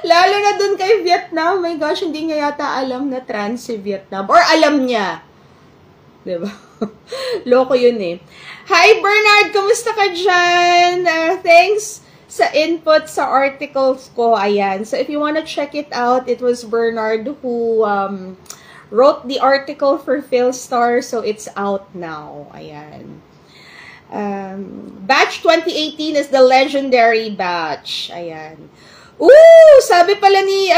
Lalo na dun kay Vietnam. My gosh, hindi niya yata alam na trans si Vietnam. Or alam niya. Diba? Loko yun eh. Hi, Bernard! Kumusta ka dyan? Thanks sa input sa articles ko. Ayan. So, if you wanna check it out, it was Bernard who wrote the article for Philstar. So, it's out now. Ayan. Batch 2018 is the legendary batch. Ayan. Ooh! Sabi pala ni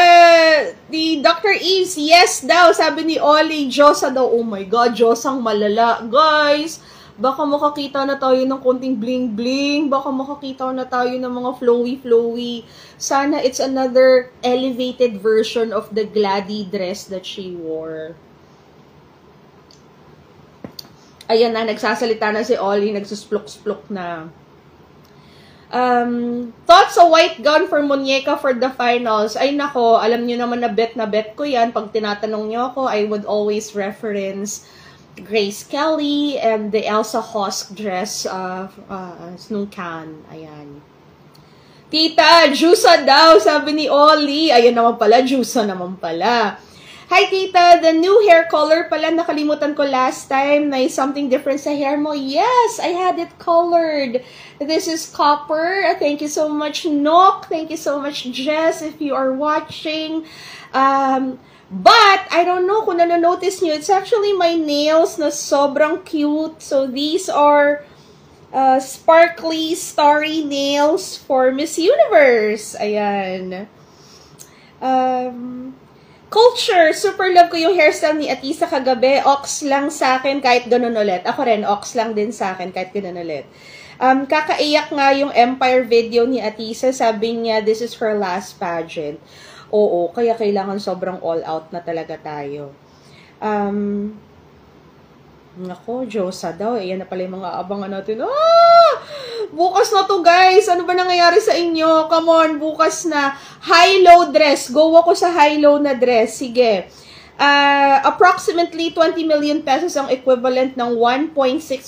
Dr. Eves, yes daw. Sabi ni Oli, Diyosa daw. Oh my God, Diyosang malala. Guys, baka makakita na tayo ng konting bling-bling. Baka makakita na tayo ng mga flowy-flowy. Sana it's another elevated version of the gladi dress that she wore. Ayan na, nagsasalita na si Oli, nagsusplok-splok na. Thoughts a white gown for Muñeca for the finals. Ay nako, alam niyo naman na bet ko yan. Pag tinatanong niyo ako, I would always reference Grace Kelly and the Elsa Hosk dress nung Cannes. Ayan. Tita, Jusa daw, sabi ni Oli. Ayan naman pala, Jusa naman pala. Hi, Tita. The new hair color pala, nakalimutan ko last time. May something different sa hair mo. Yes, I had it colored. This is copper. Thank you so much, Nook. Thank you so much, Jess, if you are watching. But, I don't know kung nanonotice nyo, it's actually my nails na sobrang cute. So, these are sparkly, starry nails for Miss Universe. Ayan. Culture, super love ko yung hairstyle ni Atisa kagabi. Ox lang sa akin kahit ganun ulit. Ako rin, ox lang din sa akin kahit ganun ulit. Kakaiyak nga yung Empire video ni Atisa. Sabi niya, this is her last pageant. Oo, kaya kailangan sobrang all out na talaga tayo. Nako, Diyosa daw. Ayan na pala yung mga abangan natin. Bukas na to, guys. Ano ba nangyayari sa inyo? Come on, bukas na. High-low dress. Go ako sa high-low na dress. Sige. Approximately 20 million pesos ang equivalent ng 1.6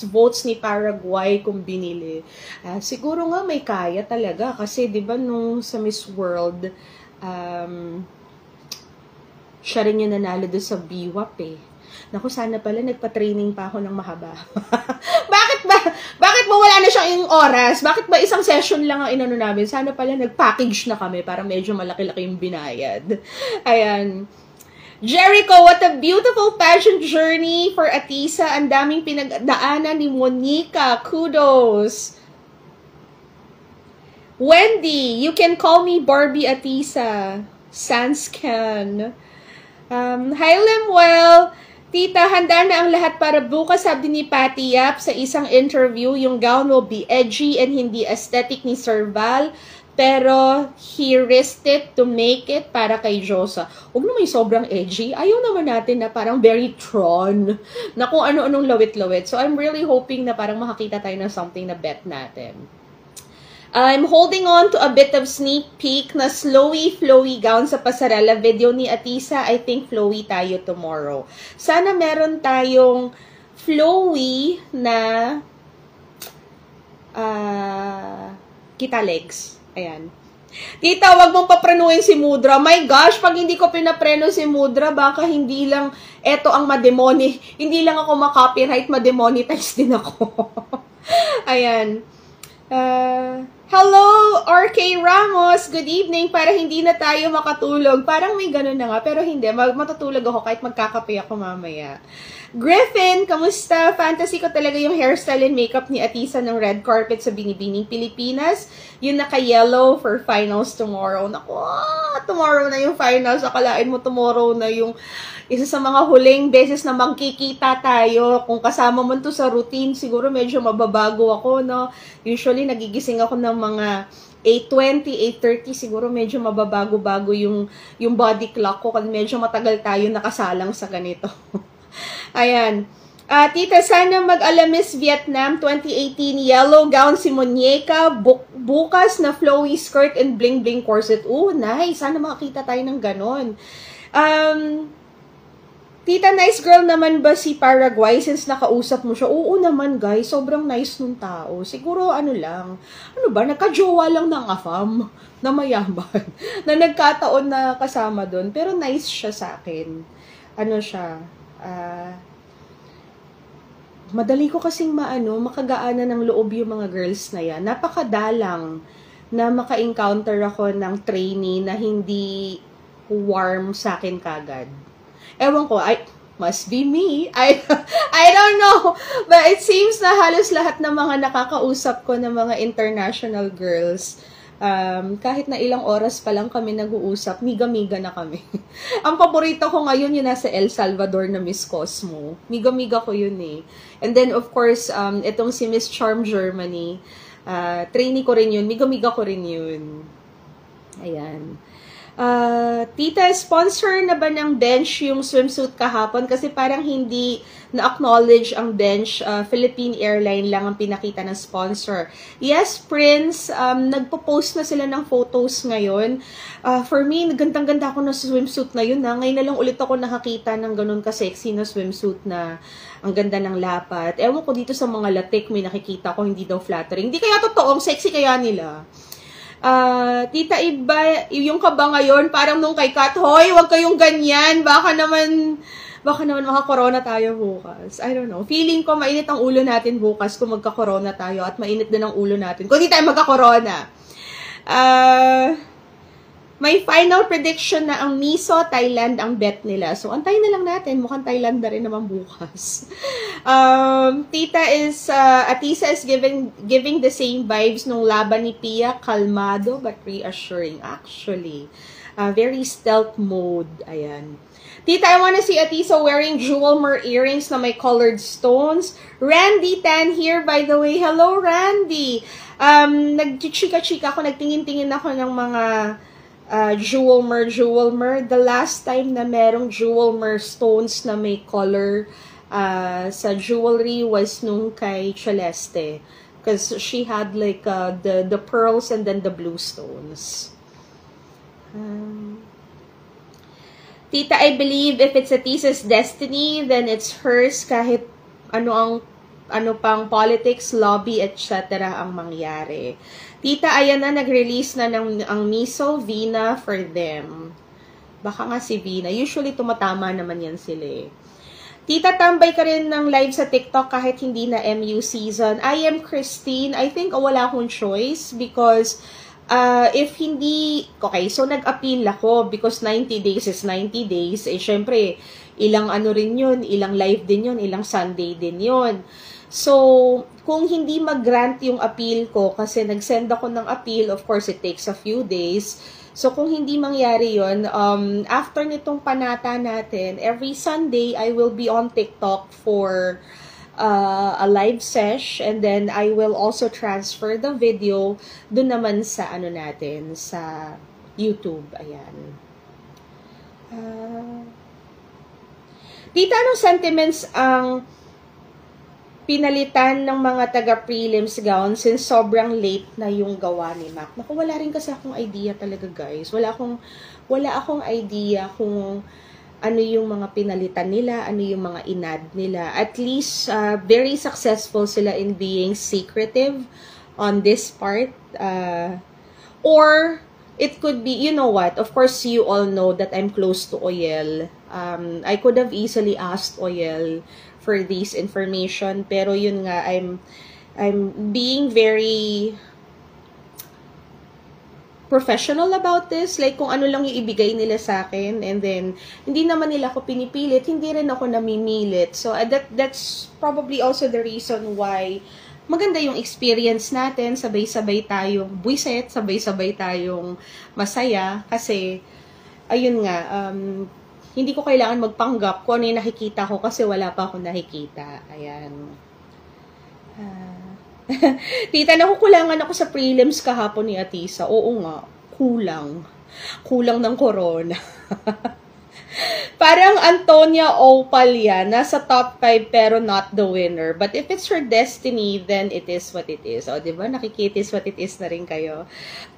votes ni Paraguay kung binili. Siguro nga may kaya talaga. Kasi, di ba, nung sa Miss World, siya rin yung nanalo doon sa BWAP eh. Naku, sana pala nagpa-training pa ako ng mahaba. Bakit ba wala na siyang yung oras? Bakit ba isang session lang ang inano namin? Sana pala nag-package na kami para medyo malaki-laki yung binayad. Ayan. Jericho, what a beautiful pageant journey for Atisa. Ang daming pinagdaanan ni Monica. Kudos. Wendy, you can call me Barbie Atisa. Sanscan. Hi, Lemuel. Tita, handa na ang lahat para bukas, sabi ni Patty Yap sa isang interview. Yung gown will be edgy and hindi aesthetic ni Sir Val. Pero he risked it to make it para kay Josa. Huwag naman yung sobrang edgy. Ayaw naman natin na parang very Tron. Na kung ano-anong lawit-lawit. So I'm really hoping na parang makakita tayo ng something na bet natin. I'm holding on to a bit of sneak peek na flowy gown sa pasarela video ni Atisa. I think flowy tayo tomorrow. Sana meron tayong flowy na kita legs. Ayan. Tita, wag mong paprenuhin si Mudra. My gosh, pag hindi ko pinapreno si Mudra, baka hindi lang eto ang hindi lang ako makopyright, mademonetize din ako. Ayan. Hello, RK Ramos. Good evening. Para hindi na tayo makatulog. Parang may ganun na nga, pero hindi. Matutulog ako kahit magkakape ako mamaya. Griffin, kamusta? Fantasy ko talaga yung hairstyle and makeup ni Atisa ng red carpet sa Binibining Pilipinas. Yung naka-yellow for finals tomorrow. Naku, tomorrow na yung finals. Akalain mo tomorrow na yung isa sa mga huling beses na magkikita tayo. Kung kasama mo to sa routine, siguro medyo mababago ako, no? Usually, nagigising ako ng mga 8:20, 8:30, siguro medyo mababago-bago yung body clock ko kasi medyo matagal tayo nakasalang sa ganito. Ayan. Tita, sana mag-Alamis Vietnam 2018 yellow gown si Muñeca. Bukas na flowy skirt and bling-bling corset. Nice. Sana makakita tayo ng ganon. Tita, nice girl naman ba si Paraguay since nakausap mo siya? Oo naman, guys. Sobrang nice nung tao. Siguro, nagka-jowa lang ng afam na mayaman. Na nagkataon na kasama doon. Pero nice siya sa akin. Madali ko kasing makagaanan ng loob yung mga girls na yan. Napakadalang na maka-encounter ako ng trainee na hindi warm sa akin kagad. Ewan ko, must be me. I don't know. But it seems na halos lahat ng mga nakakausap ko ng mga international girls, kahit na ilang oras pa lang kami nag-uusap, miga-miga na kami. Ang paborito ko ngayon yung nasa El Salvador na Miss Cosmo. Miga-miga ko yun eh. And then of course, itong si Miss Charm Germany, trainee ko rin yun, miga-miga ko rin yun. Ayan. Tita, sponsor na ba ng bench yung swimsuit kahapon? Kasi parang hindi na-acknowledge ang bench. Philippine Airline lang ang pinakita ng sponsor. Yes, Prince, nagpo-post na sila ng photos ngayon. For me, gandang-ganda ako na swimsuit na yun. Ngayon na lang ulit ako nakakita ng ganun ka-sexy na swimsuit na ang ganda ng lapat. Ewan ko dito sa mga latik, may nakikita ko hindi daw flattering. Hindi kaya totoong sexy kaya nila. Tita, iba yung kaba ngayon, parang nung kay Kat, hoy, wag kayong ganyan, baka naman maka-corona tayo bukas. I don't know. Feeling ko mainit ang ulo natin bukas kung magka-corona tayo at mainit din ang ulo natin kung di tayo magka-corona. May final prediction na ang Miso, Thailand ang bet nila. So, antayin na lang natin. Mukhang Thailand na rin naman bukas. Atisa is giving the same vibes nung laban ni Pia. Kalmado but reassuring. Actually, very stealth mode. Ayan. Tita, I wanna see Atisa wearing jewel earrings na may colored stones. Randy Tan here, by the way. Hello, Randy. Nagchika-chika ako, nagtingin-tingin ako ng mga jewel mer. The last time na merong jewel stones na may color sa jewelry was nung kay Celeste. Because she had like the pearls and then the blue stones. Tita, I believe if it's Atisa's destiny, then it's hers kahit ano pang politics, lobby, etc. ang mangyari. Tita, ayan na, nag-release na ang Miso, Vina for them. Baka nga si Vina. Usually, tumatama naman yan sila eh. Tita, tambay ka rin ng live sa TikTok kahit hindi na MU season. I am Christine. I think wala akong choice because if hindi, okay, so nag-appeal ako because 90 days is 90 days. Eh, syempre, ilang ano rin yun, ilang live din yun, ilang Sunday din yun. So, kung hindi mag-grant yung appeal ko, kasi nag-send ako ng appeal, of course, it takes a few days. So, kung hindi mangyari yun, after nitong panata natin, every Sunday, I will be on TikTok for a live sesh, and then I will also transfer the video dun naman sa ano natin, sa YouTube. Ayan. Tita, anong sentiments ang pinalitan ng mga taga-prelims gown since sobrang late na yung gawa ni Mac? Naku, wala rin kasi akong idea talaga, guys. Wala akong idea kung ano yung mga pinalitan nila, ano yung mga inad nila. At least, very successful sila in being secretive on this part. Or, it could be, you know what, of course, you all know that I'm close to Oyel. I could have easily asked Oyel for this information, pero yun nga, I'm being very professional about this, like kung ano lang yung ibigay nila sa akin, and then hindi naman nila ako pinipilit, hindi rin ako namimilit. So that's probably also the reason why maganda yung experience natin, sabay-sabay tayong buwiset, sabay-sabay tayong masaya, kasi ayun nga, hindi ko kailangan magpanggap kung ano yung nakikita ko kasi wala pa akong nakikita. Ayan. Tita, nakukulangan ako sa prelims kahapon ni Atisa. Oo nga, kulang. Kulang ng corona. Parang Antonia Opal yan. Nasa top 5 pero not the winner. But if it's her destiny, then it is what it is. O, diba? Nakikitis what it is na rin kayo.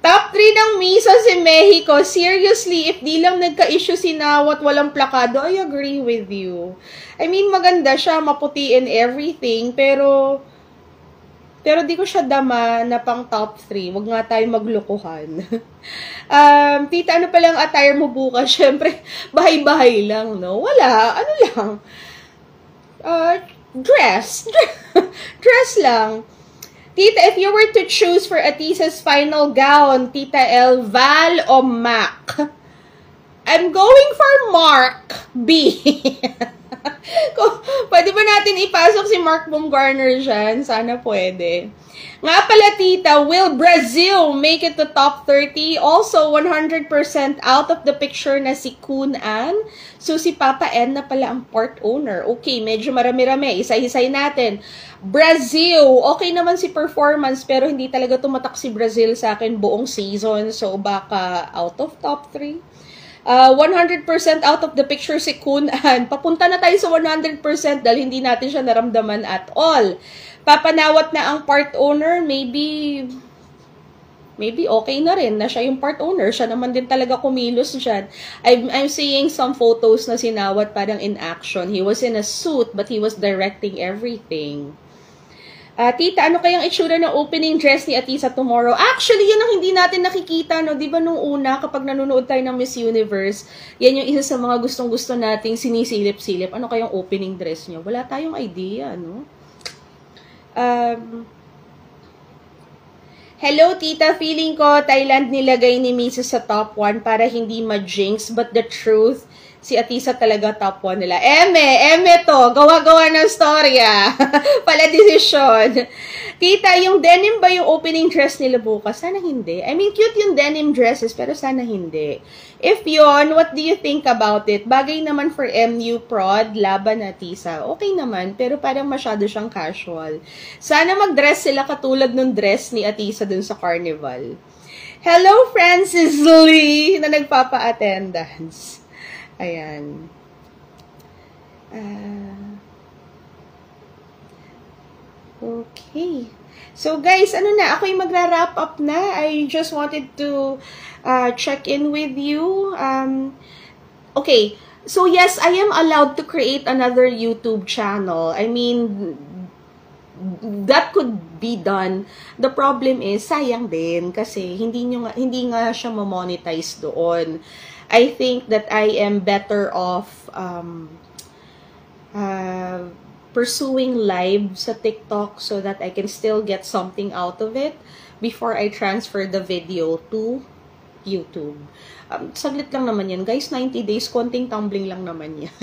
Top 3 ng Miso si Mexico. Seriously, if di lang nagka-issue si Nawat walang plakado, I agree with you. I mean, maganda siya, maputi and everything, pero di ko siya dama na pang top 3. Wag nga tayo maglokohan. Tita, ano palang attire mo bukas? Syempre, bahay-bahay lang, no? Wala, ano lang. Dress. Dress lang. Tita, if you were to choose for Atisa's final gown, Tita El, Val o Mac? I'm going for Mark B. Pwede ba natin ipasok si Mark Baumgartner dyan? Sana pwede. Nga pala, Tita, will Brazil make it to top 30? Also, 100% out of the picture na si Kun An. So, si Papa N na pala ang part owner. Okay, medyo marami-rami. Isa-isay natin. Brazil, okay naman si performance, pero hindi talaga tumatak si Brazil sa akin buong season. So, baka out of top 3. 100% out of the picture si Kun An. Papunta na tayo sa 100% dahil hindi natin siya naramdaman at all. Papanawat na ang part owner, maybe okay na rin na siya yung part owner. Siya naman din talaga kumilos dyan. I'm seeing some photos na sinawat parang in action. He was in a suit but he was directing everything. Tita, ano kayang itsura ng opening dress ni Atisa tomorrow? Actually, yan ang hindi natin nakikita, no? Di ba nung una, kapag nanonood tayo ng Miss Universe, yan yung isa sa mga gustong-gusto nating sinisilip-silip. Ano kayang opening dress niyo? Wala tayong idea, no? Hello, tita. Feeling ko, Thailand nilagay ni Misa sa top 1 para hindi ma-jinx. But the truth, si Atisa talaga top 1 nila. Eme to. Gawa-gawa ng storya. Pala desisyon. Tita, yung denim ba yung opening dress nila bukas? Sana hindi. I mean, cute yung denim dresses, pero sana hindi. If yon, what do you think about it? Bagay naman for MU Prod, laban na Tisa. Okay naman, pero parang masyado siyang casual. Sana mag-dress sila katulad ng dress ni Atisa dun sa carnival. Hello, Francis Lee, na nagpapa-attendance. Ayan. Okay. So guys, ano na, ako'y magra-wrap up na. I just wanted to check in with you. Okay. So yes, I am allowed to create another YouTube channel. I mean, that could be done. The problem is, sayang din kasi hindi nga siya ma-monetize doon. I think that I am better off pursuing live sa TikTok so that I can still get something out of it before I transfer the video to YouTube. Saglit lang naman yan. Guys, 90 days, konting tumbling lang naman yan.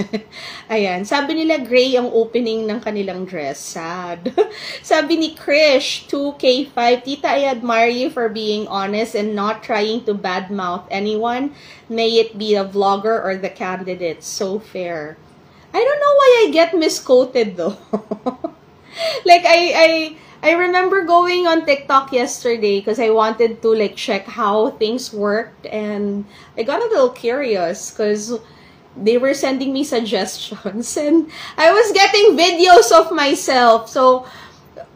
Ayan. Sabi nila, gray ang opening ng kanilang dress. Sad. Sabi ni Krish, 2K5, Tita, I admire you for being honest and not trying to badmouth anyone. May it be a vlogger or the candidate. So fair. I don't know why I get misquoted though. Like, I remember going on TikTok yesterday because I wanted to like check how things worked, and I got a little curious because they were sending me suggestions and I was getting videos of myself. So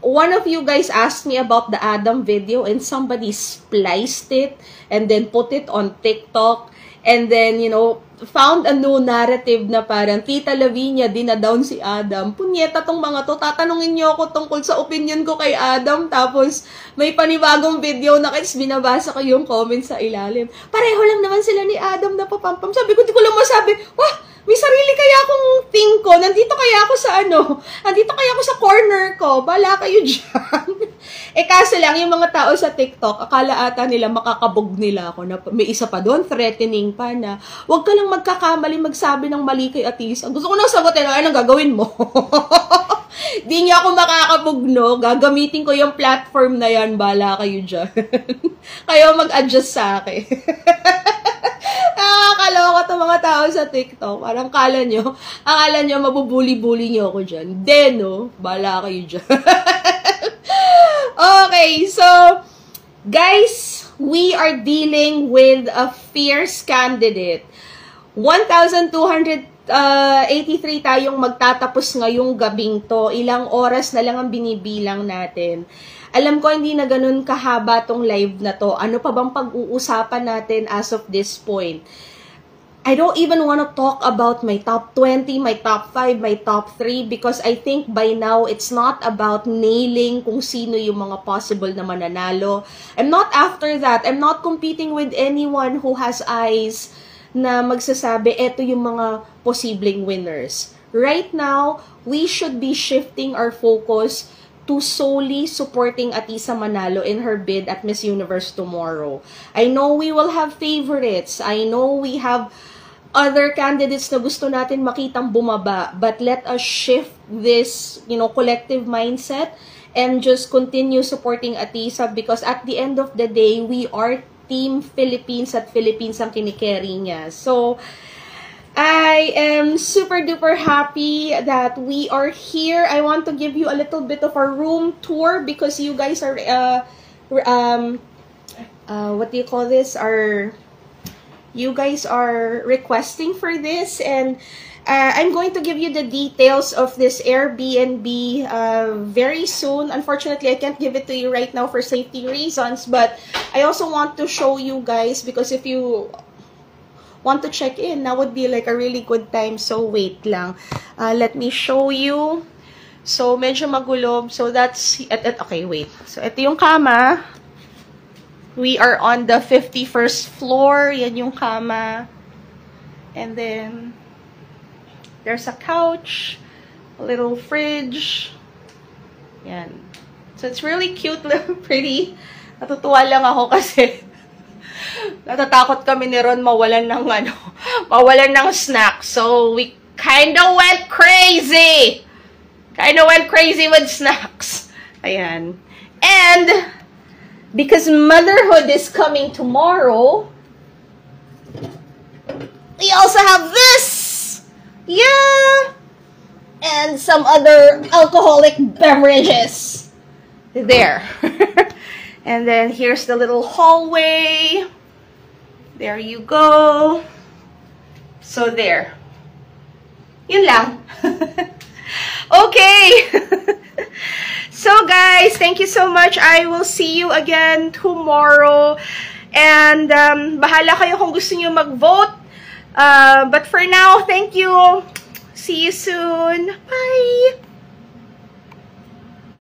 one of you guys asked me about the Adam video and somebody spliced it and then put it on TikTok and then, you know, found a new narrative na parang Tita Lavinia dinadown si Adam. Punyeta tong mga to, tatanungin niyo ako tungkol sa opinion ko kay Adam, tapos may panibagong video na kasi binabasa ko yung comments sa ilalim. Pareho lang naman sila ni Adam na papampam. Sabi ko, di ko lang masabi, wah, may sarili kaya akong thing ko, nandito kaya ako sa nandito kaya ako sa corner ko, bala kayo dyan. Kaso lang, yung mga tao sa TikTok, akala ata nila makakabog nila ako na may isa pa doon, threatening pa na, wag ka lang magkakamali magsabi ng mali kay Atis. Ang gusto ko nang sagutin, anong gagawin mo? Di niya ako makakabugno, gagamitin ko yung platform na yan, bala kayo dyan. Kayo mag-adjust sa akin. Nakakaloka itong mga tao sa TikTok. Parang akala nyo, mabubuli-buli nyo ako dyan. Then, no, bala kayo dyan. Okay, so, guys, we are dealing with a fierce candidate. 1,283 tayong magtatapos ngayong gabing to. Ilang oras na lang ang binibilang natin. Alam ko hindi na ganun kahaba tong live na to. Ano pa bang pag-uusapan natin as of this point? I don't even want to talk about my top 20, my top 5, my top 3 because I think by now it's not about nailing kung sino yung mga possible na mananalo. I'm not after that. I'm not competing with anyone who has eyes na magsasabi, eto yung mga posibleng winners. Right now, we should be shifting our focus to solely supporting Atisa Manalo in her bid at Miss Universe tomorrow. I know we will have favorites. I know we have other candidates na gusto natin makitang bumaba, but let us shift this, you know, collective mindset and just continue supporting Atisa because at the end of the day, we are Team Philippines at Philippines ang kinikerry niya. So, I am super duper happy that we are here. I want to give you a little bit of a room tour because you guys are, what do you call this? You guys are requesting for this, and I'm going to give you the details of this Airbnb very soon. Unfortunately, I can't give it to you right now for safety reasons, but I also want to show you guys because if you want to check in, that would be like a really good time. So wait lang. Let me show you. So medyo magulo. So that's okay, wait. So ito yung kama. We are on the 51st floor. Yan yung kama. And then there's a couch, a little fridge. Yan. So it's really cute, pretty Natutuwa lang ako kasi natatakot kami ni Ron mawalan ng mawalan ng snack. So we kinda went crazy. Kinda went crazy with snacks. Ayan. And because motherhood is coming tomorrow, we also have this. Yeah. And some other alcoholic beverages. There. And then here's the little hallway. There you go. So there. Yun lang. Okay. So guys, thank you so much. I will see you again tomorrow. And bahala kayo kung gusto niyo mag-vote. But for now, thank you. See you soon. Bye.